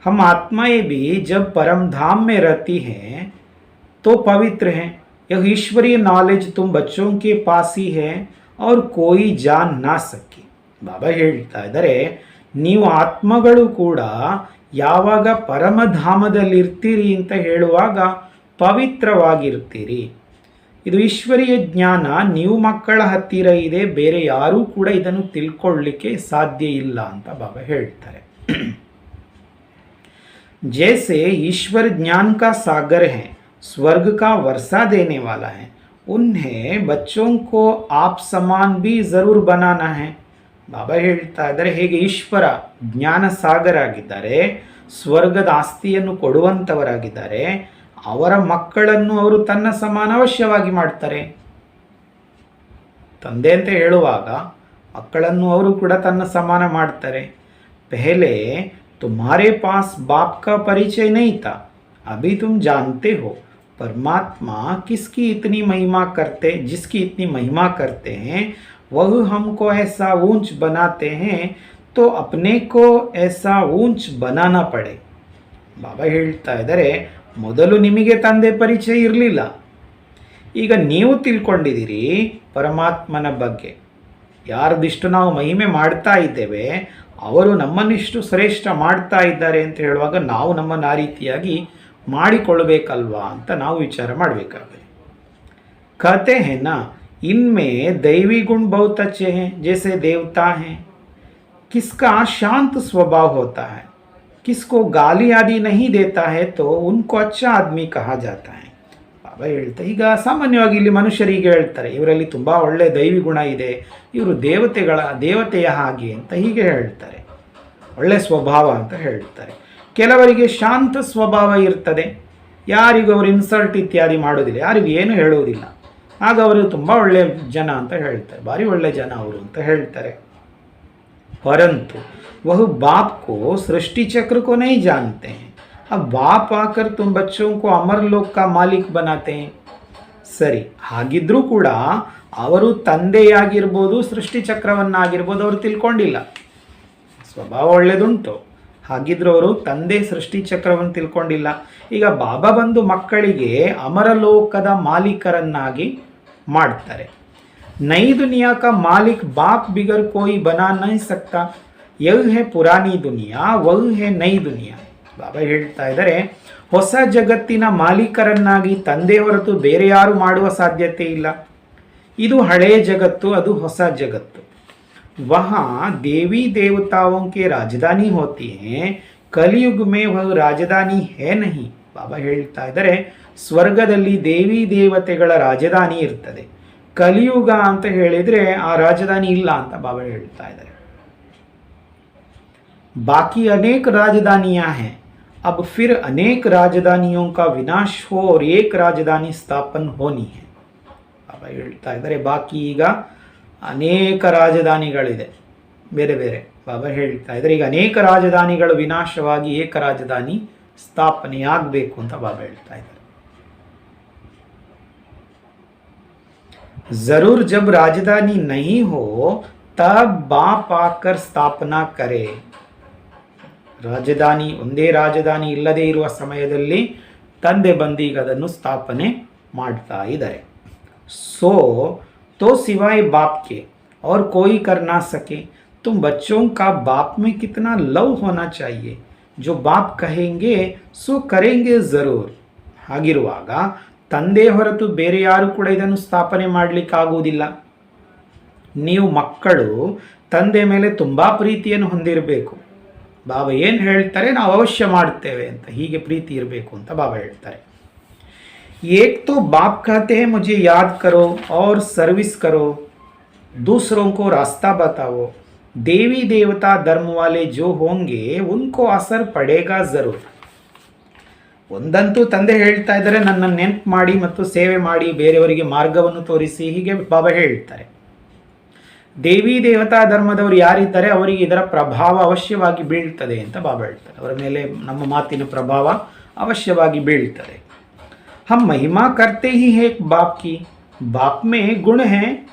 हम आत्माएं भी जब परम धाम में रहती हैं तो पवित्र हैं. यह ईश्वरीय नॉलेज तुम बच्चों के पास ही है और कोई जान ना सके. ಬಾಬಾ ಹೇಳ್ತಾ ಇದ್ದಾರೆ, ನೀವು ಆತ್ಮಗಳು ಕೂಡ ಯಾವಾಗ ಪರಮಧಾಮದಲ್ಲಿರ್ತೀರಿ ಅಂತ ಹೇಳುವಾಗ ಪವಿತ್ರವಾಗಿರ್ತೀರಿ. ಇದು ಈಶ್ವರೀಯ ಜ್ಞಾನ ನೀವು ಮಕ್ಕಳ ಹತ್ತಿರ ಇದೆ, ಬೇರೆ ಯಾರೂ ಕೂಡ ಇದನ್ನು ತಿಳ್ಕೊಳ್ಳಿಕ್ಕೆ ಸಾಧ್ಯ ಇಲ್ಲ ಅಂತ ಬಾಬಾ ಹೇಳ್ತಾರೆ. जैसे ईश्वर ज्ञान का सागर है, स्वर्ग का वर्षा देने वाला है, उन्हें बच्चों को आप समान भी ज़रूर बनाना है. ಬಾಬಾ ಹೇಳ್ತಾ ಇದ್ದಾರೆ, ಹೇಗೆ ಈಶ್ವರ ಜ್ಞಾನ ಸಾಗರ ಆಗಿದ್ದಾರೆ, ಸ್ವರ್ಗದ ಆಸ್ತಿಯನ್ನು ಕೊಡುವಂಥವರಾಗಿದ್ದಾರೆ, ಅವರ ಮಕ್ಕಳನ್ನು ಅವರು ತನ್ನ ಸಮಾನ ಅವಶ್ಯವಾಗಿ ಮಾಡ್ತಾರೆ. ತಂದೆ ಅಂತ ಹೇಳುವಾಗ ಮಕ್ಕಳನ್ನು ಅವರು ಕೂಡ ತನ್ನ ಸಮಾನ ಮಾಡ್ತಾರೆ. ಪೆಹಲೆ तुम्हारे पास बाप का परिचय नहीं था, अभी तुम जानते हो परमात्मा किसकी इतनी महिमा करते, जिसकी इतनी महिमा करते हैं वह हमको ऐसा ऊंच बनाते हैं, तो अपने को ऐसा ऊंच बनाना पड़े. ಬಾಬಾ ಹೇಳ್ತಾ ಇದ್ದಾರೆ, ಮೊದಲು ನಿಮಗೆ ತಂದೆ ಪರಿಚಯ ಇರಲಿಲ್ಲ, ಈಗ ನೀವು ತಿಳ್ಕೊಂಡಿದ್ದೀರಿ ಪರಮಾತ್ಮನ ಬಗ್ಗೆ. ಯಾರದಿಷ್ಟು ನಾವು ಮಹಿಮೆ ಮಾಡ್ತಾ ಇದ್ದೇವೆ, ಅವರು ನಮ್ಮನ್ನಿಷ್ಟು ಶ್ರೇಷ್ಠ ಮಾಡ್ತಾ ಇದ್ದಾರೆ ಅಂತ ಹೇಳುವಾಗ ನಾವು ನಮ್ಮನ್ನು ಆ ರೀತಿಯಾಗಿ ಮಾಡಿಕೊಳ್ಳಬೇಕಲ್ವಾ ಅಂತ ನಾವು ವಿಚಾರ ಮಾಡಬೇಕಾಗಿದೆ. कहते हैं ना, इनमें दैवी गुण बहुत अच्छे हैं, जैसे देवता हैं. किसका शांत स्वभाव होता है, किसको गाली आदि नहीं देता है, तो उनको अच्छा आदमी कहा जाता है. ಬಾಬಾ ಹೇಳ್ತಾರೆ, ಈಗ ಸಾಮಾನ್ಯವಾಗಿ ಇಲ್ಲಿ ಮನುಷ್ಯರಿಗೆ ಹೇಳ್ತಾರೆ, ಇವರಲ್ಲಿ ತುಂಬ ಒಳ್ಳೆ ದೈವಿ ಗುಣ ಇದೆ, ಇವರು ದೇವತೆಯ ಹಾಗೆ ಅಂತ ಹೀಗೆ ಹೇಳ್ತಾರೆ, ಒಳ್ಳೆ ಸ್ವಭಾವ ಅಂತ ಹೇಳ್ತಾರೆ. ಕೆಲವರಿಗೆ ಶಾಂತ ಸ್ವಭಾವ ಇರ್ತದೆ, ಯಾರಿಗೂ ಅವರು ಇನ್ಸಲ್ಟ್ ಇತ್ಯಾದಿ ಮಾಡೋದಿಲ್ಲ, ಯಾರಿಗೂ ಏನು ಹೇಳುವುದಿಲ್ಲ, ಆಗ ಅವರು ತುಂಬ ಒಳ್ಳೆಯ ಜನ ಅಂತ ಹೇಳ್ತಾರೆ, ಭಾರಿ ಒಳ್ಳೆ ಜನ ಅವರು ಅಂತ ಹೇಳ್ತಾರೆ. ಪರಂತು ವಹ ಬಾಪ್ ಕೋ ಸೃಷ್ಟಿ ಚಕ್ರ ಕೋ ನಹೀ ಜಾನ್ತೆ ಹೈ, अब बाप आकर तुम बच्चों को अमर लोक का मालिक बनाते हैं. ಸರಿ, ಹಾಗಿದ್ರೂ ಕೂಡ ಅವರು ತಂದೆಯಾಗಿರ್ಬೋದು, ಸೃಷ್ಟಿ ಚಕ್ರವನ್ನಾಗಿರ್ಬೋದು ಅವರು ತಿಳ್ಕೊಂಡಿಲ್ಲ. ಸ್ವಭಾವ ಒಳ್ಳೆದುಂಟು, ಹಾಗಿದ್ರು ಅವರು ತಂದೆ ಸೃಷ್ಟಿ ಚಕ್ರವನ್ನು ತಿಳ್ಕೊಂಡಿಲ್ಲ. ಈಗ ಬಾಬಾ ಬಂದು ಮಕ್ಕಳಿಗೆ ಅಮರಲೋಕದ ಮಾಲೀಕರನ್ನಾಗಿ ಮಾಡ್ತಾರೆ. ನೈ ದುನಿಯಾ ಕಾ ಮಾಲಿಕ್ ಬಾಪ್ ಬಿಗರ್ ಕೋಯಿ ಬನಾ ನಹೀ ಸಕ್ತಾ. ಯಹ್ ಹೇ ಪುರಾನಿ ದುನಿಯಾ, ವಹ್ ಹೇ ನೈ ದುನಿಯಾ. ಬಾಬಾ ಹೇಳ್ತಾ ಇದ್ದಾರೆ, ಹೊಸ ಜಗತ್ತಿನ ಮಾಲೀಕರನ್ನಾಗಿ ತಂದೆ ಹೊರತು ಬೇರೆ ಯಾರು ಮಾಡುವ ಸಾಧ್ಯತೆ ಇಲ್ಲ. ಇದು ಹಳೆಯ ಜಗತ್ತು, ಅದು ಹೊಸ ಜಗತ್ತು. वहाँ देवी देवताओं के राजधानी होती हैं, कलयुग में वह राजधानी है नहीं. ಬಾಬಾ ಹೇಳ್ತಾ ಇದ್ದಾರೆ, ಸ್ವರ್ಗದಲ್ಲಿ ದೇವಿ ದೇವತೆಗಳ ರಾಜಧಾನಿ ಇರ್ತದೆ, ಕಲಿಯುಗ ಅಂತ ಹೇಳಿದರೆ ಆ ರಾಜಧಾನಿ ಇಲ್ಲ ಅಂತ ಬಾಬಾ ಹೇಳ್ತಾ ಇದ್ದಾರೆ. बाकी अनेक राजधानियां हैं, अब फिर अनेक राजधानियों का विनाश हो और एक राजधानी स्थापन होनी है. ಬಾಬಾ ಹೇಳ್ತಾ ಇದ್ದಾರೆ, ಬಾಕಿ ಈಗ ಅನೇಕ ರಾಜಧಾನಿಗಳಿದೆ ಬೇರೆ ಬೇರೆ. ಬಾಬಾ ಹೇಳ್ತಾ ಇದ್ದಾರೆ, ಈಗ ಅನೇಕ ರಾಜಧಾನಿಗಳು ವಿನಾಶವಾಗಿ ಏಕ ರಾಜಧಾನಿ ಸ್ಥಾಪನೆಯಾಗಬೇಕು ಅಂತ ಬಾಬಾ ಹೇಳ್ತಾ ಇದ್ದಾರೆ. जरूर जब राजधानी नहीं हो तब बाप आकर ಸ್ಥಾಪನಾ करे. ರಾಜಧಾನಿ ಒಂದೇ ರಾಜಧಾನಿ ಇಲ್ಲದೇ ಇರುವ ಸಮಯದಲ್ಲಿ ತಂದೆ ಬಂದೀಗ ಅದನ್ನು ಸ್ಥಾಪನೆ ಮಾಡ್ತಾ ಇದ್ದಾರೆ. सो तो सिवाय बाप के और कोई कर ना सके. तुम बच्चों का बाप में कितना लव होना चाहिए. जो बाप कहेंगे सो करेंगे जरूर. ಹಾಗಿರುವಾಗ ತಂದೆ ಹೊರತು ಬೇರೆ ಯಾರು ಕೂಡ ಇದನ್ನು ಸ್ಥಾಪನೆ ಮಾಡಲಿಕ್ಕಾಗುವುದಿಲ್ಲ. ನೀವು ಮಕ್ಕಳು ತಂದೆ ಮೇಲೆ ತುಂಬ ಪ್ರೀತಿಯನ್ನು ಹೊಂದಿರಬೇಕು. ಬಾಬಾ ಏನು ಹೇಳ್ತಾರೆ ನಾವು ಅವಶ್ಯ ಮಾಡ್ತೇವೆ ಅಂತ, ಹೀಗೆ ಪ್ರೀತಿ ಇರಬೇಕು ಅಂತ ಬಾಬಾ ಹೇಳ್ತಾರೆ. एक तो बाप कहते हैं मुझे याद करो और सर्विस करो, दूसरों को रास्ता बताओ. देवी देवता धर्म वाले जो होंगे उनको असर पड़ेगा जरूर. ಒಂದಂತೂ ತಂದೆ ಹೇಳ್ತಾ ಇದ್ದಾರೆ, ನನ್ನನ್ನು ನೆನಪು ಮಾಡಿ ಮತ್ತು ಸೇವೆ ಮಾಡಿ ಬೇರೆಯವರಿಗೆ ಮಾರ್ಗವನ್ನು ತೋರಿಸಿ, ಹೀಗೆ ಬಾಬಾ ಹೇಳ್ತಾರೆ. ದೇವಿ ದೇವತಾ ಧರ್ಮದವರು ಯಾರಿದ್ದಾರೆ ಅವರಿಗೆ ಇದರ ಪ್ರಭಾವ ಅವಶ್ಯವಾಗಿ ಬೀಳ್ತದೆ ಅಂತ ಬಾಬಾ ಹೇಳ್ತಾರೆ. ಅವರ ಮೇಲೆ ನಮ್ಮ ಮಾತಿನ ಪ್ರಭಾವ ಅವಶ್ಯವಾಗಿ ಬೀಳ್ತದೆ. हम महिमा करते ही है बाप की, बाप में गुण है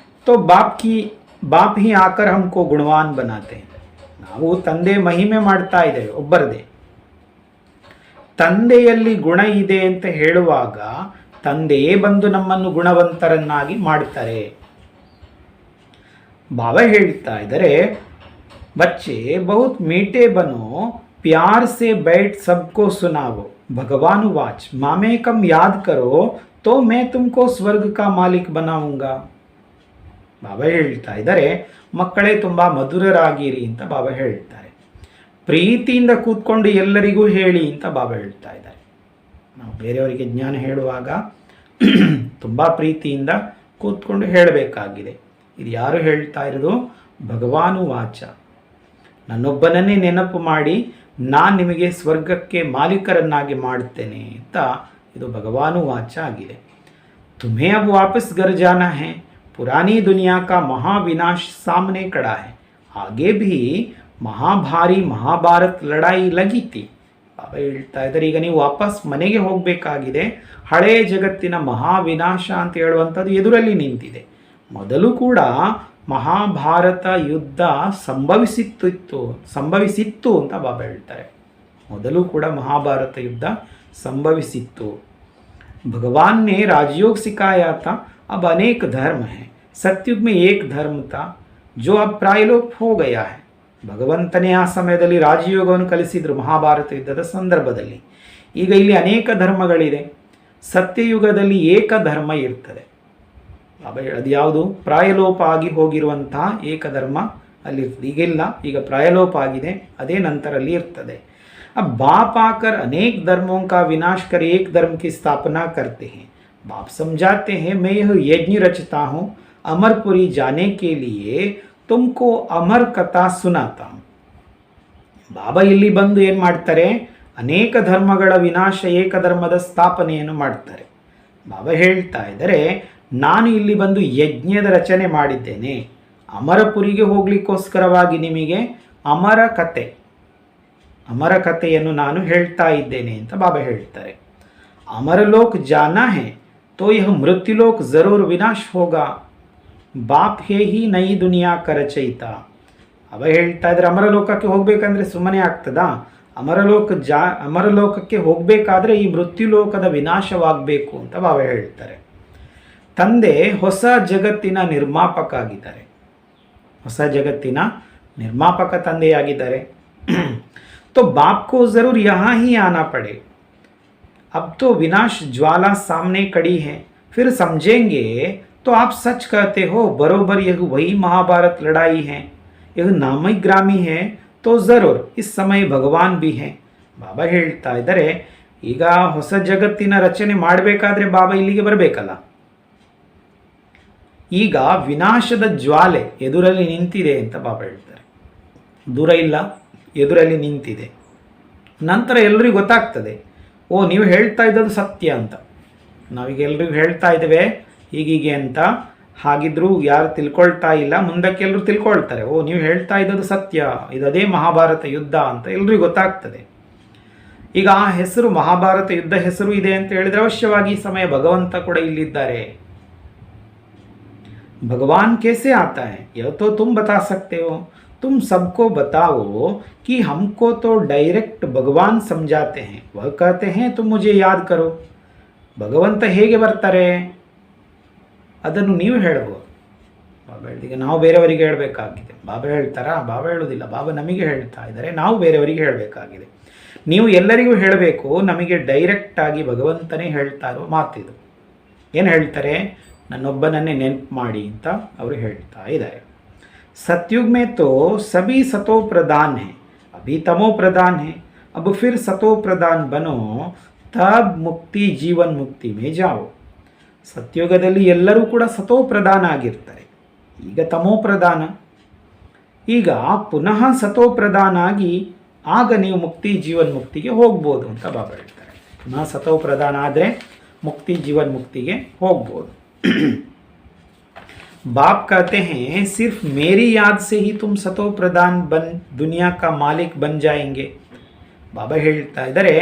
तो बाप ही आकर हमको गुणवान बनाते हैं. ನಾವು ತಂದೆ ಮಹಿಮೆ ಮಾಡ್ತಾ ಇದ್ದೇವೆ ಒಬ್ಬರದೇ. ತಂದೆಯಲ್ಲಿ ಗುಣ ಇದೆ ಅಂತ ಹೇಳುವಾಗ ತಂದೆಯೇ ಬಂದು ನಮ್ಮನ್ನು ಗುಣವಂತರನ್ನಾಗಿ ಮಾಡ್ತಾರೆ. ಬಾಬಾ ಹೇಳ್ತಾ ಇದ್ದಾರೆ, ಬಚ್ಚೆ ಬಹುತ್ ಮೀಟೆ ಬನೋ, प्यार से बैठ सबको सुनाओ. भगवानुवाच मामेकम याद करो तो मैं तुमको स्वर्ग का मालिक बनाऊंगा. ಬಾಬಾ ಹೇಳ್ತಾ ಇದ್ದಾರೆ, ಮಕ್ಕಳೇ ತುಂಬ ಮಧುರರಾಗಿರಿ ಅಂತ ಬಾಬಾ ಹೇಳ್ತಾರೆ. ಪ್ರೀತಿಯಿಂದ ಕೂತ್ಕೊಂಡು ಎಲ್ಲರಿಗೂ ಹೇಳಿ ಅಂತ ಬಾಬಾ ಹೇಳ್ತಾ ಇದ್ದಾರೆ. ನಾವು ಬೇರೆಯವರಿಗೆ ಜ್ಞಾನ ಹೇಳುವಾಗ ತುಂಬ ಪ್ರೀತಿಯಿಂದ ಕೂತ್ಕೊಂಡು ಹೇಳಬೇಕಾಗಿದೆ. ಇದು ಯಾರು ಹೇಳ್ತಾ ಇರೋದು? ಭಗವಾನುವಾಚ, ನನ್ನೊಬ್ಬನನ್ನೇ ನೆನಪು ಮಾಡಿ ನಾನು ನಿಮಗೆ ಸ್ವರ್ಗಕ್ಕೆ ಮಾಲೀಕರನ್ನಾಗಿ ಮಾಡುತ್ತೇನೆ ಅಂತ ಇದು ಭಗವಾನುವಾಚ ಆಗಿದೆ. तुम्हें अब वापस घर जाना है, पुरानी दुनिया का महाविनाश सामने खड़ा है. आगे भी ಮಹಾಭಾರಿ ಮಹಾಭಾರತ್ ಲಡಾಯಿ ಲಗಿತಿ. ಬಾಬಾ ಹೇಳ್ತಾ ಇದ್ದಾರೆ, ಈಗ ನೀವು ವಾಪಸ್ ಮನೆಗೆ ಹೋಗಬೇಕಾಗಿದೆ. ಹಳೆಯ ಜಗತ್ತಿನ ಮಹಾವಿನಾಶ ಅಂತ ಹೇಳುವಂಥದ್ದು ಎದುರಲ್ಲಿ ನಿಂತಿದೆ. ಮೊದಲು ಕೂಡ ಮಹಾಭಾರತ ಯುದ್ಧ ಸಂಭವಿಸಿತ್ತು ಅಂತ ಬಾಬಾ ಹೇಳ್ತಾರೆ. ಮೊದಲು ಕೂಡ ಮಹಾಭಾರತ ಯುದ್ಧ ಸಂಭವಿಸಿತ್ತು. भगवान ने राजयोग सिखाया था, अब अनेक धर्म हैं. सत्युग में एक धर्म था जो अब प्रायलोप हो गया है. ಭಗವಂತನೇ ಆ ಸಮಯದಲ್ಲಿ ರಾಜಯೋಗವನ್ನು ಕಲಿಸಿದರು ಮಹಾಭಾರತ ಯುದ್ಧದ ಸಂದರ್ಭದಲ್ಲಿ. ಈಗ ಇಲ್ಲಿ ಅನೇಕ ಧರ್ಮಗಳಿದೆ. ಸತ್ಯಯುಗದಲ್ಲಿ ಏಕ ಧರ್ಮ ಇರ್ತದೆ. ಅದು ಯಾವುದು? ಪ್ರಾಯಲೋಪ ಆಗಿ ಹೋಗಿರುವಂತಹ ಏಕಧರ್ಮ ಅಲ್ಲಿರ್ತದೆ. ಈಗಿಲ್ಲ, ಈಗ ಪ್ರಾಯಲೋಪ ಆಗಿದೆ, ಅದೇ ನಂತರಲ್ಲಿ ಇರ್ತದೆ. अब बाप आकर अनेक धर्मों का विनाश कर एक धर्म की स्थापना करते हैं. बाप समझाते हैं, मैं यह यज्ञ रचता हूँ, अमरपुरी जाने के लिए तुमको अमर कथा सुनाता हूँ. ಬಾಬಾ ಇಲ್ಲಿ ಬಂದು ಏನು ಮಾಡ್ತಾರೆ? ಅನೇಕ ಧರ್ಮಗಳ ವಿನಾಶ, ಏಕಧರ್ಮದ ಸ್ಥಾಪನೆಯನ್ನು ಮಾಡ್ತಾರೆ. ಬಾಬಾ ಹೇಳ್ತಾ ಇದ್ದಾರೆ, ನಾನು ಇಲ್ಲಿ ಬಂದು ಯಜ್ಞದ ರಚನೆ ಮಾಡಿದ್ದೇನೆ. ಅಮರಪುರಿಗೆ ಹೋಗ್ಲಿಕ್ಕೋಸ್ಕರವಾಗಿ ನಿಮಗೆ ಅಮರ ಕತೆ, ಅಮರ ಕಥೆಯನ್ನು ನಾನು ಹೇಳ್ತಾ ಇದ್ದೇನೆ ಅಂತ ಬಾಬಾ ಹೇಳ್ತಾರೆ. ಅಮರಲೋಕ್ ಜಾನಾ ಹೇ ತೋ ಯಹ ಮೃತ್ಯುಲೋಕ್ ಜರೂರ್ ವಿನಾಶ್ ಹೋಗಾ, ಬಾಪ್ ಹೇ ಹಿ ನೈ ದುನಿಯಾ ಕರಚಯಿತ. ಅವ ಹೇಳ್ತಾ ಇದ್ರೆ ಅಮರಲೋಕಕ್ಕೆ ಹೋಗಬೇಕಂದ್ರೆ ಸುಮ್ಮನೆ ಆಗ್ತದಾ? ಅಮರಲೋಕಕ್ಕೆ ಹೋಗಬೇಕಾದ್ರೆ ಈ ಮೃತ್ಯುಲೋಕದ ವಿನಾಶವಾಗಬೇಕು ಅಂತ ಬಾಬಾ ಹೇಳ್ತಾರೆ. ತಂದೆ ಹೊಸ ಜಗತ್ತಿನ ನಿರ್ಮಾಪಕ ಆಗಿದ್ದಾರೆ, ಹೊಸ ಜಗತ್ತಿನ ನಿರ್ಮಾಪಕ ತಂದೆಯಾಗಿದ್ದಾರೆ. तो बाप को ज़रूर यहाँ ही आना पड़े. अब तो विनाश ज्वाला सामने खड़ी है, फिर समझेंगे तो आप सच कहते हो, बरोबर यह वही महाभारत लड़ाई है, यह नामी ग्रामी है, तो ज़रूर इस समय भगवान भी हैं. ಬಾಬಾ ಹೇಳ್ತಾ ಇದ್ದಾರೆ, ಈಗ ಹೊಸ ಜಗತ್ತಿನ ರಚನೆ ಮಾಡಬೇಕಾದ್ರೆ ಬಾಬಾ ಇಲ್ಲಿಗೆ ಬರಬೇಕಲ್ಲ. ಈಗ ವಿನಾಶದ ಜ್ವಾಲೆ ಎದುರಲ್ಲಿ ನಿಂತಿದೆ ಅಂತ ಬಾಬಾ ಹೇಳ್ತಾರೆ. ದೂರ ಇಲ್ಲ, ಎದುರಲ್ಲಿ ನಿಂತಿದೆ. ನಂತರ ಎಲ್ಲರಿಗೂ ಗೊತ್ತಾಗ್ತದೆ, ಓ ನೀವು ಹೇಳ್ತಾ ಇದ್ದದ್ದು ಸತ್ಯ ಅಂತ. ನಾವೀಗ ಎಲ್ರಿಗೂ ಹೇಳ್ತಾ ಇದ್ದೇವೆ ಹೀಗೀಗೆ ಅಂತ, ಹಾಗಿದ್ರೂ ಯಾರು ತಿಳ್ಕೊಳ್ತಾ ಇಲ್ಲ. ಮುಂದಕ್ಕೆ ಎಲ್ಲರೂ ತಿಳ್ಕೊಳ್ತಾರೆ, ಓ ನೀವು ಹೇಳ್ತಾ ಇದ್ದದ್ದು ಸತ್ಯ, ಇದೇ ಮಹಾಭಾರತ ಯುದ್ಧ ಅಂತ ಎಲ್ರಿಗೂ ಗೊತ್ತಾಗ್ತದೆ. ಈಗ ಆ ಹೆಸರು ಮಹಾಭಾರತ ಯುದ್ಧ ಹೆಸರು ಇದೆ ಅಂತ ಹೇಳಿದ್ರೆ ಅವಶ್ಯವಾಗಿ ಈ ಸಮಯ ಭಗವಂತ ಕೂಡ ಇಲ್ಲಿದ್ದಾರೆ. भगवान कैसे आता है यह तो तुम बता सकते हो. तुम सबको बताओ कि हमको तो डायरेक्ट भगवान समझाते हैं, वह कहते हैं तुम मुझे याद करो. ಭಗವಂತ ಹೇಗೆ ಬರ್ತಾರೆ ಅದನ್ನು ನೀವು ಹೇಳ್ಬೋದು. ಬಾಬಾ ಹೇಳಿದ ನಾವು ಬೇರೆಯವರಿಗೆ ಹೇಳಬೇಕಾಗಿದೆ. ಬಾಬಾ ಹೇಳ್ತಾರಾ? ಬಾಬಾ ಹೇಳೋದಿಲ್ಲ. ಬಾಬಾ ನಮಗೆ ಹೇಳ್ತಾ ಇದ್ದಾರೆ, ನಾವು ಬೇರೆಯವರಿಗೆ ಹೇಳಬೇಕಾಗಿದೆ. ನೀವು ಎಲ್ಲರಿಗೂ ಹೇಳಬೇಕು, ನಮಗೆ ಡೈರೆಕ್ಟಾಗಿ ಭಗವಂತನೇ ಹೇಳ್ತಾ ಇರೋ ಮಾತಿದು. ಏನು ಹೇಳ್ತಾರೆ? ನನ್ನೊಬ್ಬನನ್ನೇ ನೆನಪು ಮಾಡಿ ಅಂತ ಅವರು ಹೇಳ್ತಾ ಇದ್ದಾರೆ. सतयुग में तो सभी सतो प्रधान है, अभी तमो प्रधान है, अब फिर सतो प्रधान बनो, तब मुक्ति जीवन मुक्ति में जाओ. ಸತ್ಯುಗದಲ್ಲಿ ಎಲ್ಲರೂ ಕೂಡ ಸತೋ ಪ್ರಧಾನ ಆಗಿರ್ತಾರೆ, ಈಗ ತಮೋ ಪ್ರಧಾನ. ಈಗ ಪುನಃ ಸತೋ ಪ್ರಧಾನ ಆಗಿ ಆಗ ನೀವು ಮುಕ್ತಿ ಜೀವನ್ ಮುಕ್ತಿಗೆ ಹೋಗ್ಬೋದು ಅಂತ ಬಾಬಾ ಹೇಳ್ತಾರೆ. ಪುನಃ ಸತೋ ಪ್ರಧಾನ ಆದರೆ ಮುಕ್ತಿ ಜೀವನ್ ಮುಕ್ತಿಗೆ ಹೋಗ್ಬೋದು. बाप कहते हैं सिर्फ मेरी याद से ही तुम सतो प्रधान बन दुनिया का मालिक बन जाएंगे. ಬಾಬಾ ಹೇಳ್ತಾ ಇದ್ದಾರೆ,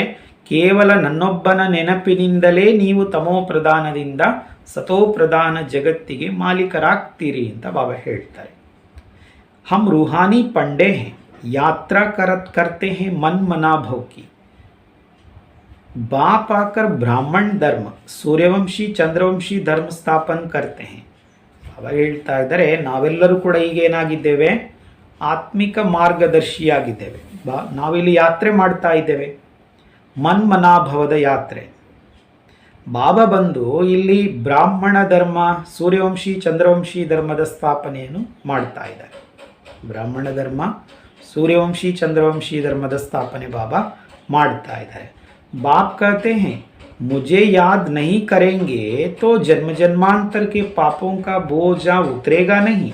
ಕೇವಲ ನನ್ನೊಬ್ಬನ ನೆನಪಿನಿಂದಲೇ ನೀವು ತಮೋ ಪ್ರಧಾನದಿಂದ ಸತೋ ಪ್ರಧಾನ ಜಗತ್ತಿಗೆ ಮಾಲೀಕರಾಗ್ತೀರಿ ಅಂತ ಬಾಬಾ ಹೇಳ್ತಾರೆ. हम रूहानी पंडे हैं, यात्रा करते हैं मन मना भव की. बाप आकर ब्राह्मण धर्म सूर्यवंशी चंद्रवंशी धर्म स्थापन करते हैं. ಬಾಬಾ ಹೇಳ್ತಾ ಇದ್ದಾರೆ, ನಾವೆಲ್ಲರೂ ಕೂಡ ಈಗ ಏನಾಗಿದ್ದೇವೆ? ಆತ್ಮಿಕ ಮಾರ್ಗದರ್ಶಿಯಾಗಿದ್ದೇವೆ. ನಾವಿಲ್ಲಿ ಯಾತ್ರೆ ಮಾಡ್ತಾ ಇದ್ದೇವೆ, ಮನ್ಮನಾಭವದ ಯಾತ್ರೆ. ಬಾಬಾ ಬಂದು ಇಲ್ಲಿ ಬ್ರಾಹ್ಮಣ ಧರ್ಮ, ಸೂರ್ಯವಂಶಿ ಚಂದ್ರವಂಶಿ ಧರ್ಮದ ಸ್ಥಾಪನೆಯನ್ನು ಮಾಡ್ತಾ ಇದ್ದಾರೆ. ಬ್ರಾಹ್ಮಣ ಧರ್ಮ, ಸೂರ್ಯವಂಶಿ ಚಂದ್ರವಂಶಿ ಧರ್ಮದ ಸ್ಥಾಪನೆ ಬಾಬಾ ಮಾಡ್ತಾ ಇದ್ದಾರೆ. ಬಾಪ್ कहते हैं मुझे याद नहीं करेंगे तो जन्म जन्मांतर के पापों का बोझा उतरेगा नहीं.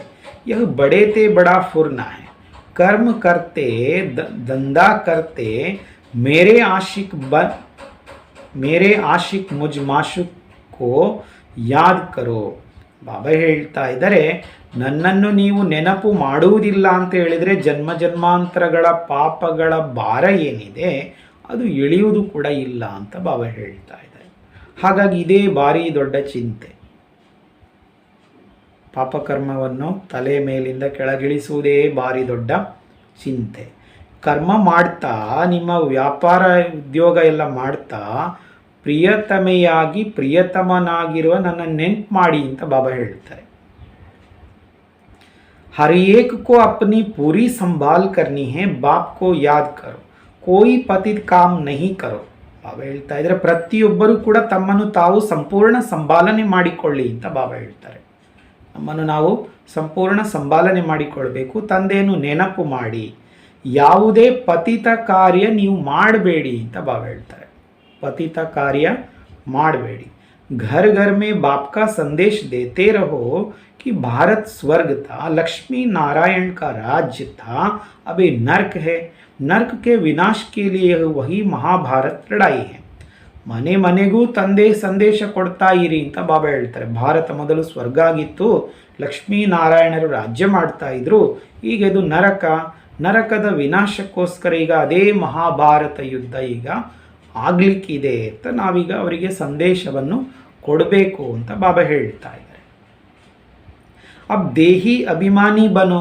यह बड़े ते बड़ा फुरना है. कर्म करते धंधा करते मेरे आशिक मुझ माशुक को याद करो. ಬಾಬಾ ಹೇಳ್ತಾ ಇದ್ದಾರೆ, ನನ್ನನ್ನು ನೀವು ನೆನಪು ಮಾಡುವುದಿಲ್ಲ ಅಂತ ಹೇಳಿದರೆ ಜನ್ಮ ಜನ್ಮಾಂತರಗಳ ಪಾಪಗಳ ಭಾರ ಏನಿದೆ ಅದು ಇಳಿಯುವುದು ಕೂಡ ಇಲ್ಲ ಅಂತ ಬಾಬಾ ಹೇಳ್ತಾ ಇದ್ದಾರೆ. ಹಾಗಾಗಿ ಇದೇ ಭಾರಿ ದೊಡ್ಡ ಚಿಂತೆ. ಪಾಪಕರ್ಮವನ್ನು ತಲೆ ಮೇಲಿಂದ ಕೆಳಗಿಳಿಸುವುದೇ ಭಾರಿ ದೊಡ್ಡ ಚಿಂತೆ. ಕರ್ಮ ಮಾಡ್ತಾ, ನಿಮ್ಮ ವ್ಯಾಪಾರ ಉದ್ಯೋಗ ಎಲ್ಲ ಮಾಡ್ತಾ ಪ್ರಿಯತಮೆಯಾಗಿ ಪ್ರಿಯತಮನಾಗಿರುವ ನನ್ನ ನೆನ್ಪು ಮಾಡಿ ಅಂತ ಬಾಬಾ ಹೇಳ್ತಾರೆ. हर एक को अपनी पूरी संभाल करनी है, बाप को याद करो, कोई पतित काम नहीं करो. ಬಾಬಾ ಹೇಳ್ತಾ ಇದ್ರೆ ಪ್ರತಿಯೊಬ್ಬರೂ ಕೂಡ ತಮ್ಮನ್ನು ತಾವು ಸಂಪೂರ್ಣ ಸಂಭಾಲನೆ ಮಾಡಿಕೊಳ್ಳಿ ಅಂತ ಬಾಬಾ ಹೇಳ್ತಾರೆ. ನಮ್ಮನ್ನು ನಾವು ಸಂಪೂರ್ಣ ಸಂಭಾಲನೆ ಮಾಡಿಕೊಳ್ಬೇಕು. ತಂದೆಯನ್ನು ನೆನಪು ಮಾಡಿ, ಯಾವುದೇ ಪತಿತ ಕಾರ್ಯ ನೀವು ಮಾಡಬೇಡಿ ಅಂತ ಬಾಬಾ ಹೇಳ್ತಾರೆ. ಪತಿತ ಕಾರ್ಯ ಮಾಡಬೇಡಿ. घर घर में बाप का संदेश देते रहो कि भारत स्वर्ग था, लक्ष्मी नारायण का राज्य था, अभी नर्क है. नर्क के विनाश के लिए वही महाभारत लड़ाई है. ಮನೆ ಮನೆಗೂ ತಂದೆ ಸಂದೇಶ ಕೊಡ್ತಾ ಇರಿ ಅಂತ ಬಾಬಾ ಹೇಳ್ತಾರೆ. ಭಾರತ ಮೊದಲು ಸ್ವರ್ಗ ಆಗಿತ್ತು, ಲಕ್ಷ್ಮೀನಾರಾಯಣರು ರಾಜ್ಯ ಮಾಡ್ತಾ ಇದ್ರು, ಈಗ ಇದು ನರಕ. ನರಕದ ವಿನಾಶಕ್ಕೋಸ್ಕರ ಈಗ ಅದೇ ಮಹಾಭಾರತ ಯುದ್ಧ ಈಗ ಆಗ್ಲಿಕ್ಕಿದೆ ಅಂತ ನಾವೀಗ ಅವರಿಗೆ ಸಂದೇಶವನ್ನು ಕೊಡಬೇಕು ಅಂತ ಬಾಬಾ ಹೇಳ್ತಾ ಇದ್ದಾರೆ. अब देही अभिमानी बनो,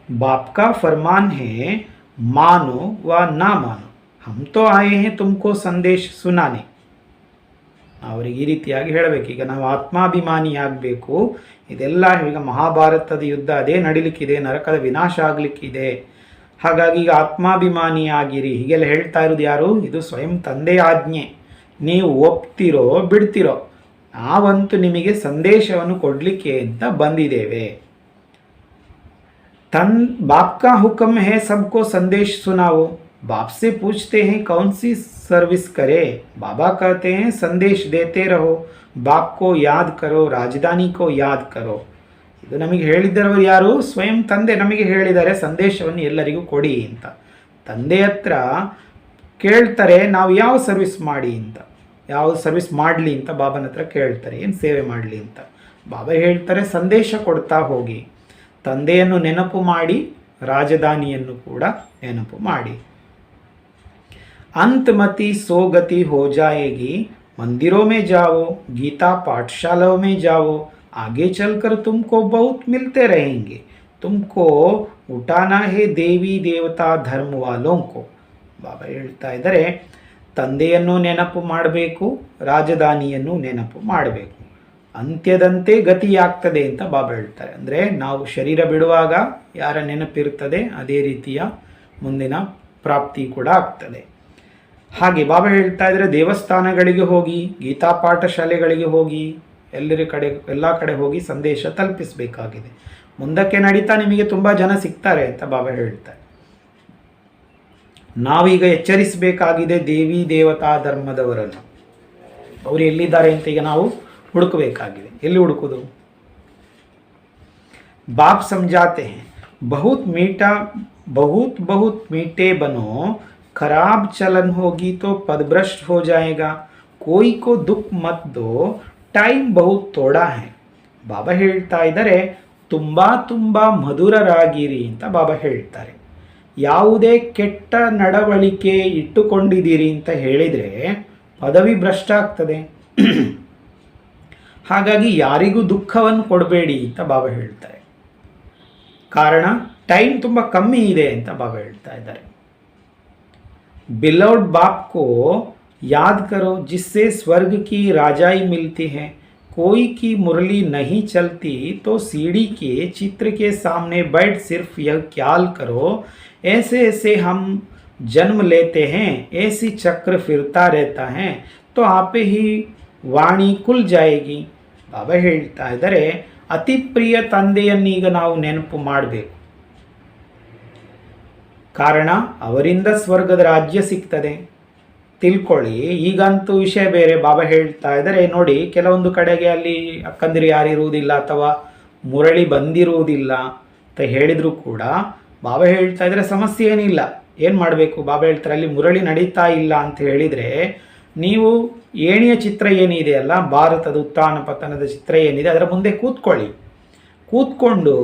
बाप का फरमान है मानो व ना मानो, हम तो आए हैं तुमको संदेश सुनाने. ಅವರಿಗೆ ಈ ರೀತಿಯಾಗಿ ಹೇಳಬೇಕು. ಈಗ ನಾವು ಆತ್ಮಾಭಿಮಾನಿ ಆಗಬೇಕು. ಇದೆಲ್ಲ ಈಗ ಮಹಾಭಾರತದ ಯುದ್ಧ ಅದೇ ನಡಿಲಿಕ್ಕಿದೆ, ನರಕದ ವಿನಾಶ ಆಗಲಿಕ್ಕಿದೆ. ಹಾಗಾಗಿ ಈಗ ಆತ್ಮಾಭಿಮಾನಿ ಆಗಿರಿ ಹೀಗೆಲ್ಲ ಹೇಳ್ತಾ ಇರೋದು ಯಾರು? ಇದು ಸ್ವಯಂ ತಂದೆಯ ಆಜ್ಞೆ. ನೀವು ಒಪ್ತಿರೋ ಬಿಡ್ತಿರೋ, ನಾವಂತೂ ನಿಮಗೆ ಸಂದೇಶವನ್ನು ಕೊಡಲಿಕ್ಕೆ ಅಂತ ಬಂದಿದ್ದೇವೆ. बाप का हुक्म है सबको संदेश सुनाओ. बाप से पूछते हैं कौन सी सर्विस करे. बाबा कहते हैं संदेश देते रहो, बाप को याद करो, राजधानी को याद करो. ಇದು ನಮಗೆ ಹೇಳಿದ್ದವರು ಯಾರು? ಸ್ವಯಂ ತಂದೆ ನಮಗೆ ಹೇಳಿದ್ದಾರೆ ಸಂದೇಶವನ್ನು ಎಲ್ಲರಿಗೂ ಕೊಡಿ ಅಂತ. ತಂದೆ ಹತ್ರ ಕೇಳ್ತಾರೆ ನಾವು ಯಾವ ಸರ್ವಿಸ್ ಮಾಡಿ ಅಂತ, ಯಾವ ಸರ್ವಿಸ್ ಮಾಡಲಿ ಅಂತ ಬಾಬನ ಹತ್ರ ಕೇಳ್ತಾರೆ, ಏನು ಸೇವೆ ಮಾಡಲಿ ಅಂತ. ಬಾಬಾ ಹೇಳ್ತಾರೆ ಸಂದೇಶ ಕೊಡ್ತಾ ಹೋಗಿ, ತಂದೆಯನ್ನು ನೆನಪು ಮಾಡಿ, ರಾಜಧಾನಿಯನ್ನು ಕೂಡ ನೆನಪು ಮಾಡಿ. अंतमति सोगति हो जाएगी, मंदिरों में जाओ, गीता पाठशालाओं में जाओ, आगे चलकर तुमको बहुत मिलते रहेंगे. तुमको उठाना है देवी देवता धर्म वालों को. ಬಾಬಾ ಹೇಳ್ತಾ ಇದ್ದಾರೆ ತಂದೆಯನ್ನು ನೆನಪು ಮಾಡಬೇಕು, ರಾಜಧಾನಿಯನ್ನು ನೆನಪು ಮಾಡಬೇಕು, ಅಂತ್ಯದಂತೆ ಗತಿಯಾಗ್ತದೆ ಅಂತ ಬಾಬಾ ಹೇಳ್ತಾರೆ. ಅಂದರೆ ನಾವು ಶರೀರ ಬಿಡುವಾಗ ಯಾರ ನೆನಪಿರ್ತದೆ ಅದೇ ರೀತಿಯ ಮುಂದಿನ ಪ್ರಾಪ್ತಿ ಕೂಡ ಆಗ್ತದೆ. ಹಾಗೆ ಬಾಬಾ ಹೇಳ್ತಾ ಇದ್ದಾರೆ ದೇವಸ್ಥಾನಗಳಿಗೆ ಹೋಗಿ, ಗೀತಾ ಪಾಠಶಾಲೆಗಳಿಗೆ ಹೋಗಿ, ಎಲ್ಲ ಕಡೆ ಹೋಗಿ ಸಂದೇಶ ತಲುಪಿಸಬೇಕಾಗಿದೆ. ಮುಂದಕ್ಕೆ ನಡೀತಾ ನಿಮಗೆ ತುಂಬ ಜನ ಸಿಗ್ತಾರೆ ಅಂತ ಬಾಬಾ ಹೇಳ್ತಾರೆ. ನಾವೀಗ ಎಚ್ಚರಿಸಬೇಕಾಗಿದೆ ದೇವಿ ದೇವತಾ ಧರ್ಮದವರನ್ನು. ಅವರು ಎಲ್ಲಿದ್ದಾರೆ ಅಂತ ಈಗ ನಾವು ಹುಡುಕಬೇಕಾಗಿದೆ. ಎಲ್ಲಿ ಹುಡುಕೋದು? बाप समझाते हैं बहुत मीठा बहुत मीठे बनो, खराब चलन होगी तो पदभ्रष्ट हो जाएगा, कोई को दुख मत दो, टाइम बहुत थोड़ा है. ಬಾಬಾ ಹೇಳ್ತಾ ಇದ್ದಾರೆ ತುಂಬ ಮಧುರರಾಗಿರಿ ಅಂತ ಬಾಬಾ ಹೇಳ್ತಾರೆ. ಯಾವುದೇ ಕೆಟ್ಟ ನಡವಳಿಕೆ ಇಟ್ಟುಕೊಂಡಿದ್ದೀರಿ ಅಂತ ಹೇಳಿದರೆ ಪದವಿ ಭ್ರಷ್ಟ ಆಗ್ತದೆ. ಹಾಗಾಗಿ ಯಾರಿಗೂ ದುಃಖವನ್ನು ಕೊಡಬೇಡಿ ಅಂತ ಬಾಬಾ ಹೇಳ್ತಾರೆ. ಕಾರಣ ಟೈಮ್ ತುಂಬ ಕಮ್ಮಿ ಇದೆ ಅಂತ ಬಾಬಾ ಹೇಳ್ತಾ ಇದ್ದಾರೆ. बिलौड बाप को याद करो जिससे स्वर्ग की राजाई मिलती है. कोई की मुरली नहीं चलती तो सीढ़ी के चित्र के सामने बैठ सिर्फ यह ख्याल करो ऐसे ऐसे हम जन्म लेते हैं, ऐसी चक्र फिरता रहता है तो आप ही ವಾಣಿ ಕುಲ್ ಜಾಯೇಗಿ. ಬಾಬಾ ಹೇಳ್ತಾ ಇದ್ದಾರೆ ಅತಿ ಪ್ರಿಯ ತಂದೆಯನ್ನೀಗ ನಾವು ನೆನಪು ಮಾಡಬೇಕು. ಕಾರಣ ಅವರಿಂದ ಸ್ವರ್ಗದ ರಾಜ್ಯ ಸಿಗ್ತದೆ. ತಿಳ್ಕೊಳ್ಳಿ. ಈಗಂತೂ ವಿಷಯ ಬೇರೆ. ಬಾಬಾ ಹೇಳ್ತಾ ಇದ್ದಾರೆ ನೋಡಿ, ಕೆಲವೊಂದು ಕಡೆಗೆ ಅಲ್ಲಿ ಅಕ್ಕಂದಿರು ಯಾರಿರುವುದಿಲ್ಲ ಅಥವಾ ಮುರಳಿ ಬಂದಿರುವುದಿಲ್ಲ ಅಂತ ಹೇಳಿದರೂ ಕೂಡ ಬಾಬಾ ಹೇಳ್ತಾ ಇದ್ದಾರೆ ಸಮಸ್ಯೆ ಏನಿಲ್ಲ. ಏನು ಮಾಡಬೇಕು? ಬಾಬಾ ಹೇಳ್ತಾರೆ ಅಲ್ಲಿ ಮುರಳಿ ನಡೀತಾ ಇಲ್ಲ ಅಂತ ಹೇಳಿದರೆ ನೀವು ಏಣಿಯ ಚಿತ್ರ ಏನಿದೆಯಲ್ಲ, ಭಾರತದ ಉತ್ಥಾನ ಪತನದ ಚಿತ್ರ ಏನಿದೆ ಅದರ ಮುಂದೆ ಕೂತ್ಕೊಂಡು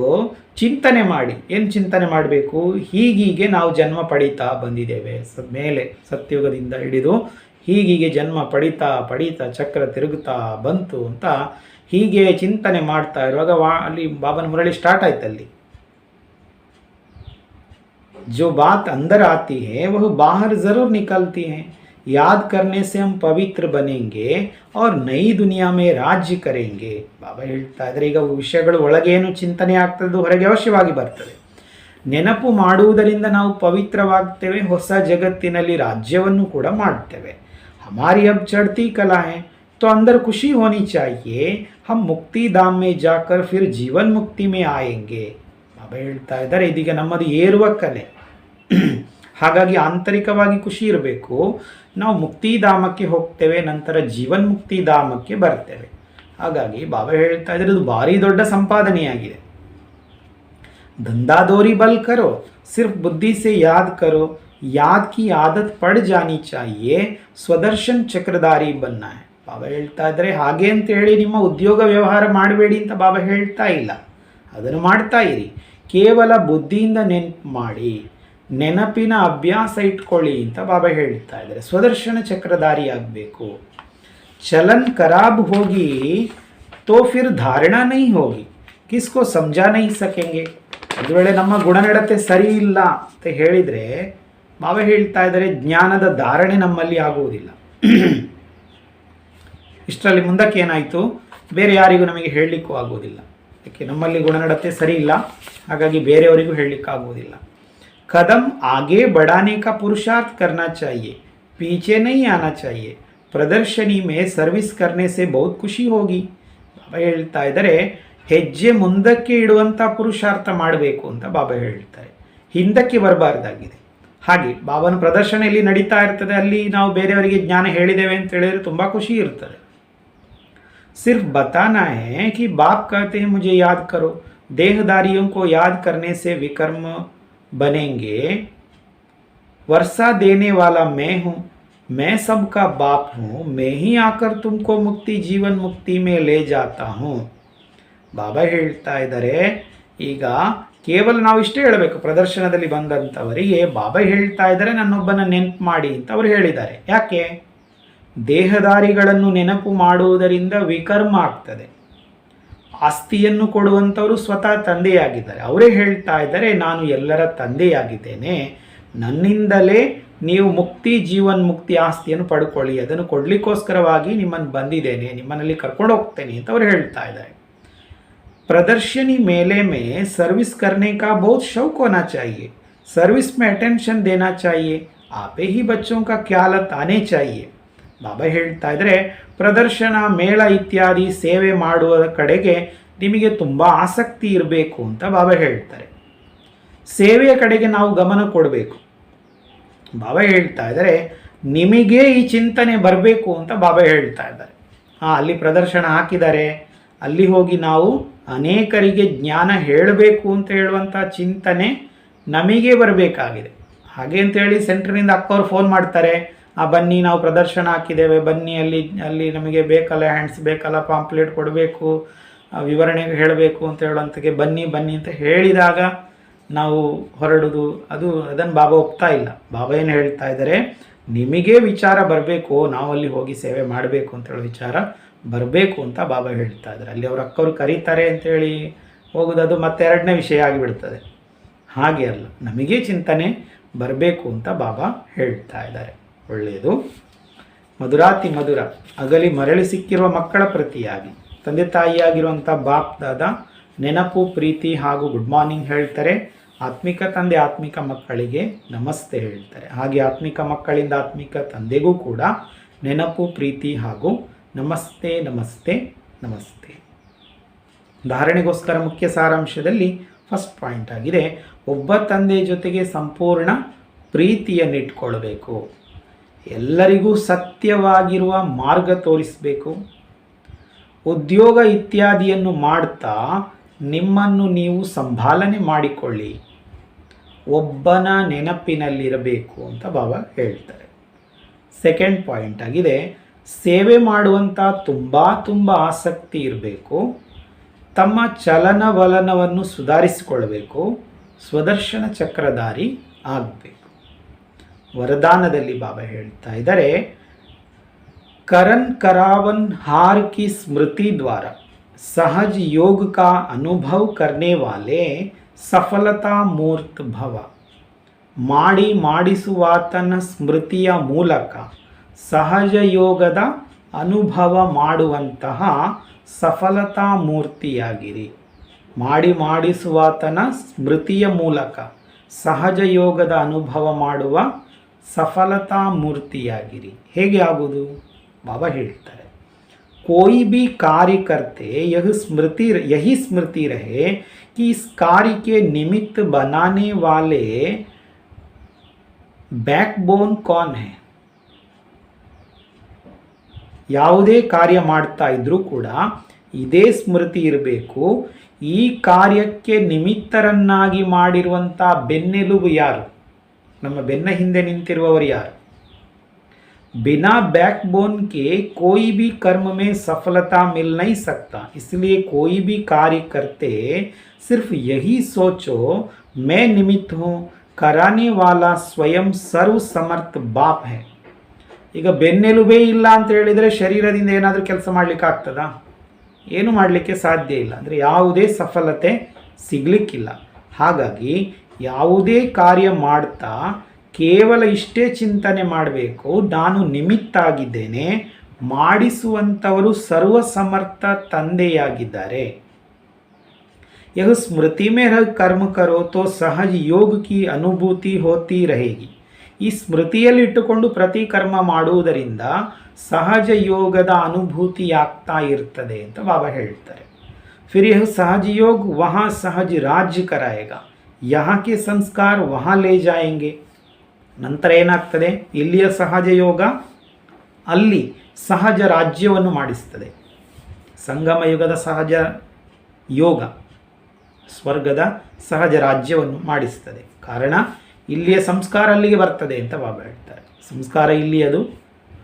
ಚಿಂತನೆ ಮಾಡಿ. ಏನು ಚಿಂತನೆ ಮಾಡಬೇಕು? ಹೀಗೀಗೆ ನಾವು ಜನ್ಮ ಪಡೀತಾ ಬಂದಿದ್ದೇವೆ, ಮೇಲೆ ಸತ್ಯುಗದಿಂದ ಹಿಡಿದು ಹೀಗೀಗೆ ಜನ್ಮ ಪಡೀತಾ ಚಕ್ರ ತಿರುಗುತ್ತಾ ಬಂತು ಅಂತ ಹೀಗೆ ಚಿಂತನೆ ಮಾಡ್ತಾ ಇರುವಾಗ ಅಲ್ಲಿ ಬಾಬನ ಮುರಳಿ ಸ್ಟಾರ್ಟ್ ಆಯ್ತಲ್ಲಿ. जो बात अंदर आती है वह बाहर ज़रूर निकलती है. याद करने से हम पवित्र बनेंगे और नई दुनिया में राज्य करेंगे. ಬಾಬಾ ಹೇಳ್ತಾ ಇದ್ದಾರೆ ಈಗ ವಿಷಯಗಳು ಒಳಗೇನು ಚಿಂತನೆ ಆಗ್ತದೆ ಹೊರಗೆ ಅವಶ್ಯವಾಗಿ ಬರ್ತದೆ. ನೆನಪು ಮಾಡುವುದರಿಂದ ನಾವು ಪವಿತ್ರವಾಗ್ತೇವೆ, ಹೊಸ ಜಗತ್ತಿನಲ್ಲಿ ರಾಜ್ಯವನ್ನು ಕೂಡ ಮಾಡ್ತೇವೆ. हमारी अब चढ़ती कला है तो अंदर खुशी होनी चाहिए. हम मुक्ति धाम में जाकर फिर जीवन मुक्ति में आएंगे. ಬಾಬಾ ಹೇಳ್ತಾ ಇದ್ದಾರೆ ಇದೀಗ ನಮ್ಮದು ಏರುವ ಕಲೆ. ಹಾಗಾಗಿ ಆಂತರಿಕವಾಗಿ ಖುಷಿ ಇರಬೇಕು. ನಾವು ಮುಕ್ತಿಧಾಮಕ್ಕೆ ಹೋಗ್ತೇವೆ, ನಂತರ ಜೀವನ್ ಮುಕ್ತಿಧಾಮಕ್ಕೆ ಬರ್ತೇವೆ. ಹಾಗಾಗಿ ಬಾಬಾ ಹೇಳ್ತಾ ಇದ್ದಾರೆ ಇದು ಭಾರಿ ದೊಡ್ಡ ಸಂಪಾದನೆಯಾಗಿದೆ. ಧಂಧಾದೋರಿ ಬಲ್ ಕರೋ, ಸಿರ್ಫ್ ಬುದ್ಧಿ ಸೆ ಯಾದ್ ಕರೋ, ಯಾದ್ ಕಿ ಆದತ್ ಪಡ್ ಜಾನಿ ಚಾಹಿಯೇ, ಸ್ವದರ್ಶನ್ ಚಕ್ರಧಾರಿ ಬನ್ನ ಹೈ. ಬಾಬಾ ಹೇಳ್ತಾ ಇದ್ದಾರೆ ಹಾಗೆ ಅಂತ ಹೇಳಿ ನಿಮ್ಮ ಉದ್ಯೋಗ ವ್ಯವಹಾರ ಮಾಡಬೇಡಿ ಅಂತ ಬಾಬಾ ಹೇಳ್ತಾ ಇಲ್ಲ. ಅದನ್ನು ಮಾಡ್ತಾ ಇರಿ. ಕೇವಲ ಬುದ್ಧಿಯಿಂದ ನೆನಪು ಮಾಡಿ. ನೆನಪಿನ ಅಭ್ಯಾಸ ಇಟ್ಕೊಳ್ಳಿ ಅಂತ ಬಾಬಾ ಹೇಳ್ತಾ ಇದ್ದಾರೆ. ಸ್ವದರ್ಶನ ಚಕ್ರಧಾರಿ ಆಗಬೇಕು. ಚಲನ್ ಖರಾಬ್ ಹೋಗಿ ತೋ ಫಿರ್ ಧಾರಣಾ ನಹೀ ಹೋಗಿ, ಕಿಸ್ಕೋ ಸಮझा नहीं सकेंगे. ಒಂದು ವೇಳೆ ನಮ್ಮ ಗುಣನಡತೆ ಸರಿ ಇಲ್ಲ ಅಂತ ಹೇಳಿದರೆ ಬಾಬಾ ಹೇಳ್ತಾ ಇದ್ದಾರೆ ಜ್ಞಾನದ ಧಾರಣೆ ನಮ್ಮಲ್ಲಿ ಆಗುವುದಿಲ್ಲ. ಇಷ್ಟರಲ್ಲಿ ಮುಂದಕ್ಕೆ ಏನಾಯಿತು, ಬೇರೆ ಯಾರಿಗೂ ನಮಗೆ ಹೇಳಲಿಕ್ಕೂ ಆಗುವುದಿಲ್ಲ. ಯಾಕೆ ನಮ್ಮಲ್ಲಿ ಗುಣನಡತೆ ಸರಿ ಇಲ್ಲ, ಹಾಗಾಗಿ ಬೇರೆಯವರಿಗೂ ಹೇಳಲಿಕ್ಕಾಗುವುದಿಲ್ಲ. ಕದಮ್ ಆगे बढ़ाने का पुरुषार्थ करना चाहिए, पीछे नहीं आना चाहिए. ಪ್ರದರ್ಶನಿ ಮೇ ಸರ್ವಿಸ್ करने से बहुत ಖುಷಿ ಹೋಗಿ. ಬಾಬಾ ಹೇಳ್ತಾ ಇದ್ದಾರೆ ಹೆಜ್ಜೆ ಮುಂದಕ್ಕೆ ಇಡುವಂಥ ಪುರುಷಾರ್ಥ ಮಾಡಬೇಕು ಅಂತ ಬಾಬಾ ಹೇಳ್ತಾರೆ, ಹಿಂದಕ್ಕೆ ಬರಬಾರ್ದಾಗಿದೆ. ಹಾಗೆ ಬಾಬಾನ ಪ್ರದರ್ಶನೆಯಲ್ಲಿ ನಡೀತಾ ಇರ್ತದೆ, ಅಲ್ಲಿ ನಾವು ಬೇರೆಯವರಿಗೆ ಜ್ಞಾನ ಹೇಳಿದ್ದೇವೆ ಅಂತ ಹೇಳಿದರೆ ತುಂಬ ಖುಷಿ ಇರ್ತದೆ. सिर्फ बताना है कि बाप कहते हैं मुझे याद करो, देहदारियों को याद करने से विकर्म बनेंगे. वर्षा देने वाला मैं हूँ, मैं सबका बाप हूँ, मैं ही आकर तुमको मुक्ति जीवन मुक्ति में ले जाता हूँ. ಬಾಬಾ ಹೇಳ್ತಾ ಇದ್ದಾರೆ, ಈಗ ಕೇವಲ ನಾವು ಇಷ್ಟೇ ಹೇಳಬೇಕು ಪ್ರದರ್ಶನದಲ್ಲಿ ಬಂದಂಥವರಿಗೆ. ಬಾಬಾ ಹೇಳ್ತಾ ಇದ್ದಾರೆ ನನ್ನೊಬ್ಬನ ನೆನಪು ಮಾಡಿ ಅಂತ ಅವರು ಹೇಳಿದ್ದಾರೆ. ಯಾಕೆ? ದೇಹದಾರಿಗಳನ್ನು ನೆನಪು ಮಾಡುವುದರಿಂದ ವಿಕರ್ಮ ಆಗ್ತದೆ. ಆಸ್ತಿಯನ್ನು ಕೊಡುವಂಥವರು ಸ್ವತಃ ತಂದೆಯಾಗಿದ್ದಾರೆ. ಅವರೇ ಹೇಳ್ತಾ ಇದ್ದಾರೆ ನಾನು ಎಲ್ಲರ ತಂದೆಯಾಗಿದ್ದೇನೆ, ನನ್ನಿಂದಲೇ ನೀವು ಮುಕ್ತಿ ಜೀವನ್ ಮುಕ್ತಿ ಆಸ್ತಿಯನ್ನು ಪಡ್ಕೊಳ್ಳಿ, ಅದನ್ನು ಕೊಡಲಿಕ್ಕೋಸ್ಕರವಾಗಿ ನಿಮ್ಮನ್ನು ಬಂದಿದ್ದೇನೆ, ನಿಮ್ಮನ್ನಲ್ಲಿ ಕರ್ಕೊಂಡು ಹೋಗ್ತೇನೆ ಅಂತ ಅವರು ಹೇಳ್ತಾ ಇದ್ದಾರೆ. प्रदर्शनी मेले में सर्विस करने का बहुत शौक होना चाहिए, सर्विस में अटेंशन देना चाहिए, आपे ही बच्चों का ख्यालत आने चाहिए. ಬಾಬಾ ಹೇಳ್ತಾ ಇದ್ದಾರೆ ಪ್ರದರ್ಶನ ಮೇಳ ಇತ್ಯಾದಿ ಸೇವೆ ಮಾಡುವ ಕಡೆಗೆ ನಿಮಗೆ ತುಂಬ ಆಸಕ್ತಿ ಇರಬೇಕು ಅಂತ ಬಾಬಾ ಹೇಳ್ತಾರೆ. ಸೇವೆಯ ಕಡೆಗೆ ನಾವು ಗಮನ ಕೊಡಬೇಕು. ಬಾಬಾ ಹೇಳ್ತಾ ಇದ್ದಾರೆ ನಿಮಗೆ ಈ ಚಿಂತನೆ ಬರಬೇಕು ಅಂತ ಬಾಬಾ ಹೇಳ್ತಾ ಇದ್ದಾರೆ. ಅಲ್ಲಿ ಪ್ರದರ್ಶನ ಹಾಕಿದ್ದಾರೆ, ಅಲ್ಲಿ ಹೋಗಿ ನಾವು ಅನೇಕರಿಗೆ ಜ್ಞಾನ ಹೇಳಬೇಕು ಅಂತ ಹೇಳುವಂಥ ಚಿಂತನೆ ನಮಗೆ ಬರಬೇಕಾಗಿದೆ. ಹಾಗೆ ಅಂತೇಳಿ ಸೆಂಟ್ರಿನಿಂದ ಅಕ್ಕವ್ರು ಫೋನ್ ಮಾಡ್ತಾರೆ, ಬನ್ನಿ ನಾವು ಪ್ರದರ್ಶನ ಹಾಕಿದ್ದೇವೆ, ಬನ್ನಿ ಅಲ್ಲಿ ನಮಗೆ ಬೇಕಲ್ಲ, ಹ್ಯಾಂಡ್ಸ್ ಬೇಕಲ್ಲ, ಪಾಂಪ್ಲೆಟ್ ಕೊಡಬೇಕು, ವಿವರಣೆ ಹೇಳಬೇಕು ಅಂತ ಹೇಳುವಂಥಕ್ಕೆ ಬನ್ನಿ ಬನ್ನಿ ಅಂತ ಹೇಳಿದಾಗ ನಾವು ಹೊರಡೋದು, ಅದನ್ನು ಬಾಬಾ ಒಪ್ತಾ ಇಲ್ಲ. ಬಾಬಾ ಏನು ಹೇಳ್ತಾ ಇದ್ದಾರೆ, ನಿಮಗೆ ವಿಚಾರ ಬರಬೇಕು, ನಾವು ಅಲ್ಲಿ ಹೋಗಿ ಸೇವೆ ಮಾಡಬೇಕು ಅಂತ ಹೇಳೋ ವಿಚಾರ ಬರಬೇಕು ಅಂತ ಬಾಬಾ ಹೇಳ್ತಾ ಇದ್ದಾರೆ. ಅಲ್ಲಿ ಅವ್ರ ಅಕ್ಕವ್ರು ಕರೀತಾರೆ ಅಂತೇಳಿ ಹೋಗೋದು ಅದು ಮತ್ತೆ ಎರಡನೇ ವಿಷಯ ಆಗಿಬಿಡ್ತದೆ. ಹಾಗೆ ಅಲ್ಲ, ನಮಗೆ ಚಿಂತನೆ ಬರಬೇಕು ಅಂತ ಬಾಬಾ ಹೇಳ್ತಾ ಇದ್ದಾರೆ. ಒಳ್ಳೆಯದು. ಮಧುರಾತಿ ಮಧುರ ಅಗಲಿ ಮರಳಿ ಸಿಕ್ಕಿರುವ ಮಕ್ಕಳ ಪ್ರತಿಯಾಗಿ ತಂದೆ ತಾಯಿಯಾಗಿರುವಂಥ ಬಾಪ್ ದಾದ ನೆನಪು ಪ್ರೀತಿ ಹಾಗೂ ಗುಡ್ ಮಾರ್ನಿಂಗ್ ಹೇಳ್ತಾರೆ. ಆತ್ಮಿಕ ತಂದೆ ಆತ್ಮಿಕ ಮಕ್ಕಳಿಗೆ ನಮಸ್ತೆ ಹೇಳ್ತಾರೆ. ಹಾಗೆ ಆತ್ಮಿಕ ಮಕ್ಕಳಿಂದ ಆತ್ಮಿಕ ತಂದೆಗೂ ಕೂಡ ನೆನಪು ಪ್ರೀತಿ ಹಾಗೂ ನಮಸ್ತೆ ನಮಸ್ತೆ ನಮಸ್ತೆ. ಧಾರಣೆಗೋಸ್ಕರ ಮುಖ್ಯ ಸಾರಾಂಶದಲ್ಲಿ ಫಸ್ಟ್ ಪಾಯಿಂಟ್ ಆಗಿದೆ, ಒಬ್ಬ ತಂದೆ ಜೊತೆಗೆ ಸಂಪೂರ್ಣ ಪ್ರೀತಿಯನ್ನಿಟ್ಕೊಳ್ಬೇಕು, ಎಲ್ಲರಿಗೂ ಸತ್ಯವಾಗಿರುವ ಮಾರ್ಗ ತೋರಿಸಬೇಕು, ಉದ್ಯೋಗ ಇತ್ಯಾದಿಯನ್ನು ಮಾಡ್ತಾ ನಿಮ್ಮನ್ನು ನೀವು ಸಂಭಾಲನೆ ಮಾಡಿಕೊಳ್ಳಿ, ಒಬ್ಬನ ನೆನಪಿನಲ್ಲಿರಬೇಕು ಅಂತ ಬಾಬಾ ಹೇಳ್ತಾರೆ. ಸೆಕೆಂಡ್ ಪಾಯಿಂಟ್ ಆಗಿದೆ, ಸೇವೆ ಮಾಡುವಂಥ ತುಂಬ ಆಸಕ್ತಿ ಇರಬೇಕು, ತಮ್ಮ ಚಲನವಲನವನ್ನು ಸುಧಾರಿಸಿಕೊಳ್ಳಬೇಕು, ಸ್ವದರ್ಶನ ಚಕ್ರಧಾರಿ ಆಗಬೇಕು. ವರದಾನದಲ್ಲಿ ಬಾಬಾ ಹೇಳ್ತಾ ಇದ್ದಾರೆ, करन करावन हार की स्मृति द्वारा सहज योग का अनुभव करने वाले सफलता मूर्त भव. ಮಾಡಿ ಮಾಡಿಸುವಾತನ ಸ್ಮೃತಿಯ ಮೂಲಕ ಸಹಜ ಯೋಗದ ಅನುಭವ ಮಾಡುವಂತಹ ಸಫಲತಾ ಮೂರ್ತಿಯಾಗಿರಿ. ಮಾಡಿಸುವಾತನ ಸ್ಮೃತಿಯ ಮೂಲಕ ಸಹಜ ಯೋಗದ ಅನುಭವ ಮಾಡುವ ಸಫಲತಾ ಮೂರ್ತಿಯಾಗಿರಿ. ಹೇಗೆ ಆಗುವುದು? ಬಾಬಾ ಹೇಳ್ತಾರೆ, कोई भी कार्य करते यही स्मृति रहे कि इस कार्य के निमित्त बनाने वाले बैकबोन कौन है. ಯಾವುದೇ ಕಾರ್ಯ ಮಾಡ್ತಾ ಇದ್ರೂ ಕೂಡ ಇದೇ ಸ್ಮೃತಿ ಇರಬೇಕು, ಈ ಕಾರ್ಯಕ್ಕೆ ನಿಮಿತ್ತರನ್ನಾಗಿ ಮಾಡಿರುವಂಥ ಬೆನ್ನೆಲುಬು ಯಾರು, ನಮ್ಮ ಬೆನ್ನ ಹಿಂದೆ ನಿಂತಿರುವವರು ಯಾರು. बिना बैकबोन के कोई भी कर्म में सफलता मिल नहीं सकता. इसलिए कोई भी कार्य करते सिर्फ यही सोचो मैं निमित्त हूँ, कराने वाला स्वयं ಸರ್ವ ಸಮರ್ಥ ಬಾಪ್ है. ಈಗ ಬೆನ್ನೆಲುಬೇ ಇಲ್ಲ ಅಂತ ಹೇಳಿದರೆ ಶರೀರದಿಂದ ಏನಾದರೂ ಕೆಲಸ ಮಾಡಲಿಕ್ಕೆ ಆಗ್ತದಾ? ಏನು ಮಾಡಲಿಕ್ಕೆ ಸಾಧ್ಯ ಇಲ್ಲ. ಅಂದರೆ ಯಾವುದೇ ಸಫಲತೆ ಸಿಗಲಿಕ್ಕಿಲ್ಲ. ಹಾಗಾಗಿ ಯಾವುದೇ ಕಾರ್ಯ ಮಾಡ್ತಾ ಕೇವಲ ಇಷ್ಟೇ ಚಿಂತನೆ ಮಾಡಬೇಕು, ನಾನು ನಿಮಿತ್ತ ಆಗಿದ್ದೇನೆ, ಮಾಡಿಸುವಂಥವರು ಸರ್ವಸಮರ್ಥ ತಂದೆಯಾಗಿದ್ದಾರೆ. यह स्मृति में रह कर्म करो तो सहज योग की अनुभूति होती रहेगी. ಈ ಸ್ಮೃತಿಯಲ್ಲಿ ಇಟ್ಟುಕೊಂಡು ಪ್ರತಿ ಕರ್ಮ ಮಾಡುವುದರಿಂದ ಸಹಜ ಯೋಗದ ಅನುಭೂತಿ ಆಗ್ತಾ ಇರ್ತದೆ ಅಂತ ಬಾಬಾ ಹೇಳ್ತಾರೆ. फिर यह सहज योग वहाँ सहज राज्य कराएगा, यहाँ के संस्कार वहाँ ले जाएंगे. ನಂತರ ಏನಾಗ್ತದೆ? ಇಲ್ಲಿಯ ಸಹಜ ಯೋಗ ಅಲ್ಲಿ ಸಹಜ ರಾಜ್ಯವನ್ನು ಮಾಡಿಸ್ತದೆ. ಸಂಗಮ ಯುಗದ ಸಹಜ ಯೋಗ ಸ್ವರ್ಗದ ಸಹಜ ರಾಜ್ಯವನ್ನು ಮಾಡಿಸ್ತದೆ. ಕಾರಣ ಇಲ್ಲಿಯ ಸಂಸ್ಕಾರ ಅಲ್ಲಿಗೆ ಬರ್ತದೆ ಅಂತ ಬಾಬಾ ಹೇಳ್ತಾರೆ. ಸಂಸ್ಕಾರ ಇಲ್ಲಿ ಅದು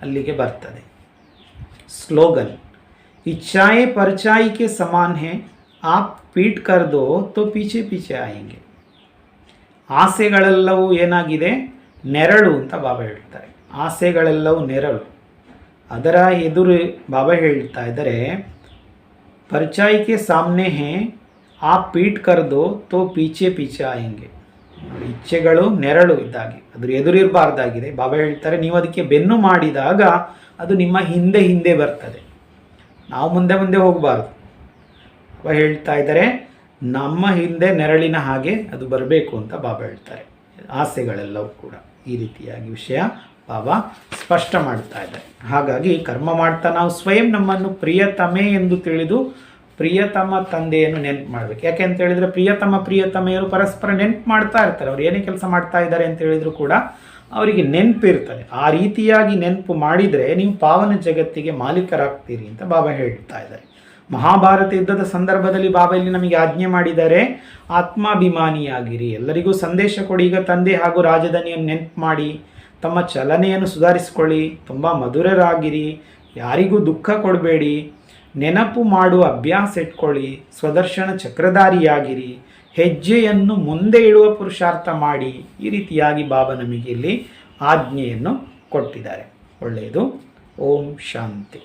ಅಲ್ಲಿಗೆ ಬರ್ತದೆ. ಸ್ಲೋಗನ್ इच्छाएं परछाई के समान है, आप पीट कर दो तो पीछे पीछे आएंगे. ಆಸೆಗಳೆಲ್ಲವೂ ಏನಾಗಿದೆ? ನೆರಳು ಅಂತ ಬಾಬಾ ಹೇಳ್ತಾರೆ. ಆಸೆಗಳೆಲ್ಲವೂ ನೆರಳು. ಅದರ ಎದುರು ಬಾಬಾ ಹೇಳ್ತಾ ಇದ್ದಾರೆ, परछाई के सामने है, आप पीट कर दो तो पीछे पीछे आएंगे. ಇಚ್ಛೆಗಳು ನೆರಳು ಇದ್ದಾಗೆ, ಅದ್ರ ಎದುರಿರಬಾರ್ದಾಗಿದೆ. ಬಾಬಾ ಹೇಳ್ತಾರೆ, ನೀವು ಅದಕ್ಕೆ ಬೆನ್ನು ಮಾಡಿದಾಗ ಅದು ನಿಮ್ಮ ಹಿಂದೆ ಹಿಂದೆ ಬರ್ತದೆ. ನಾವು ಮುಂದೆ ಮುಂದೆ ಹೋಗಬಾರ್ದು. ಬಾಬಾ ಹೇಳ್ತಾ ಇದ್ದಾರೆ, ನಮ್ಮ ಹಿಂದೆ ನೆರಳಿನ ಹಾಗೆ ಅದು ಬರಬೇಕು ಅಂತ ಬಾಬಾ ಹೇಳ್ತಾರೆ. ಆಸೆಗಳೆಲ್ಲವೂ ಕೂಡ ಈ ರೀತಿಯಾಗಿ ವಿಷಯ ಬಾಬಾ ಸ್ಪಷ್ಟ ಮಾಡ್ತಾ ಇದ್ದಾರೆ. ಹಾಗಾಗಿ ಕರ್ಮ ಮಾಡ್ತಾ ನಾವು ಸ್ವಯಂ ನಮ್ಮನ್ನು ಪ್ರಿಯತಮೆ ಎಂದು ತಿಳಿದು ಪ್ರಿಯತಮ ತಂದೆಯನ್ನು ನೆನಪು ಮಾಡಬೇಕು. ಯಾಕೆ ಅಂತ ಹೇಳಿದರೆ ಪ್ರಿಯತಮೆಯರು ಪರಸ್ಪರ ನೆನಪು ಮಾಡ್ತಾ ಇರ್ತಾರೆ. ಅವ್ರು ಏನೇ ಕೆಲಸ ಮಾಡ್ತಾ ಇದ್ದಾರೆ ಅಂತ ಹೇಳಿದ್ರು ಕೂಡ ಅವರಿಗೆ ನೆನಪಿರ್ತದೆ. ಆ ರೀತಿಯಾಗಿ ನೆನಪು ಮಾಡಿದರೆ ನೀವು ಪಾವನ ಜಗತ್ತಿಗೆ ಮಾಲೀಕರಾಗ್ತೀರಿ ಅಂತ ಬಾಬಾ ಹೇಳ್ತಾ ಇದ್ದಾರೆ. ಮಹಾಭಾರತ ಯುದ್ಧದ ಸಂದರ್ಭದಲ್ಲಿ ಬಾಬಾ ಇಲ್ಲಿ ನಮಗೆ ಆಜ್ಞೆ ಮಾಡಿದ್ದಾರೆ, ಆತ್ಮಾಭಿಮಾನಿಯಾಗಿರಿ, ಎಲ್ಲರಿಗೂ ಸಂದೇಶ ಕೊಡಿ. ಈಗ ತಂದೆ ಹಾಗೂ ರಾಜಧಾನಿಯನ್ನು ನೆನಪು ಮಾಡಿ ತಮ್ಮ ಚಲನೆಯನ್ನು ಸುಧಾರಿಸಿಕೊಳ್ಳಿ, ತುಂಬ ಮಧುರರಾಗಿರಿ, ಯಾರಿಗೂ ದುಃಖ ಕೊಡಬೇಡಿ, ನೆನಪು ಮಾಡುವ ಅಭ್ಯಾಸ ಇಟ್ಕೊಳ್ಳಿ, ಸ್ವದರ್ಶನ ಚಕ್ರಧಾರಿಯಾಗಿರಿ, ಹೆಜ್ಜೆಯನ್ನು ಮುಂದೆ ಇಡುವ ಪುರುಷಾರ್ಥ ಮಾಡಿ. ಈ ರೀತಿಯಾಗಿ ಬಾಬಾ ನಮಗೆ ಇಲ್ಲಿ ಆಜ್ಞೆಯನ್ನು ಕೊಟ್ಟಿದ್ದಾರೆ. ಒಳ್ಳೆಯದು. ಓಂ ಶಾಂತಿ.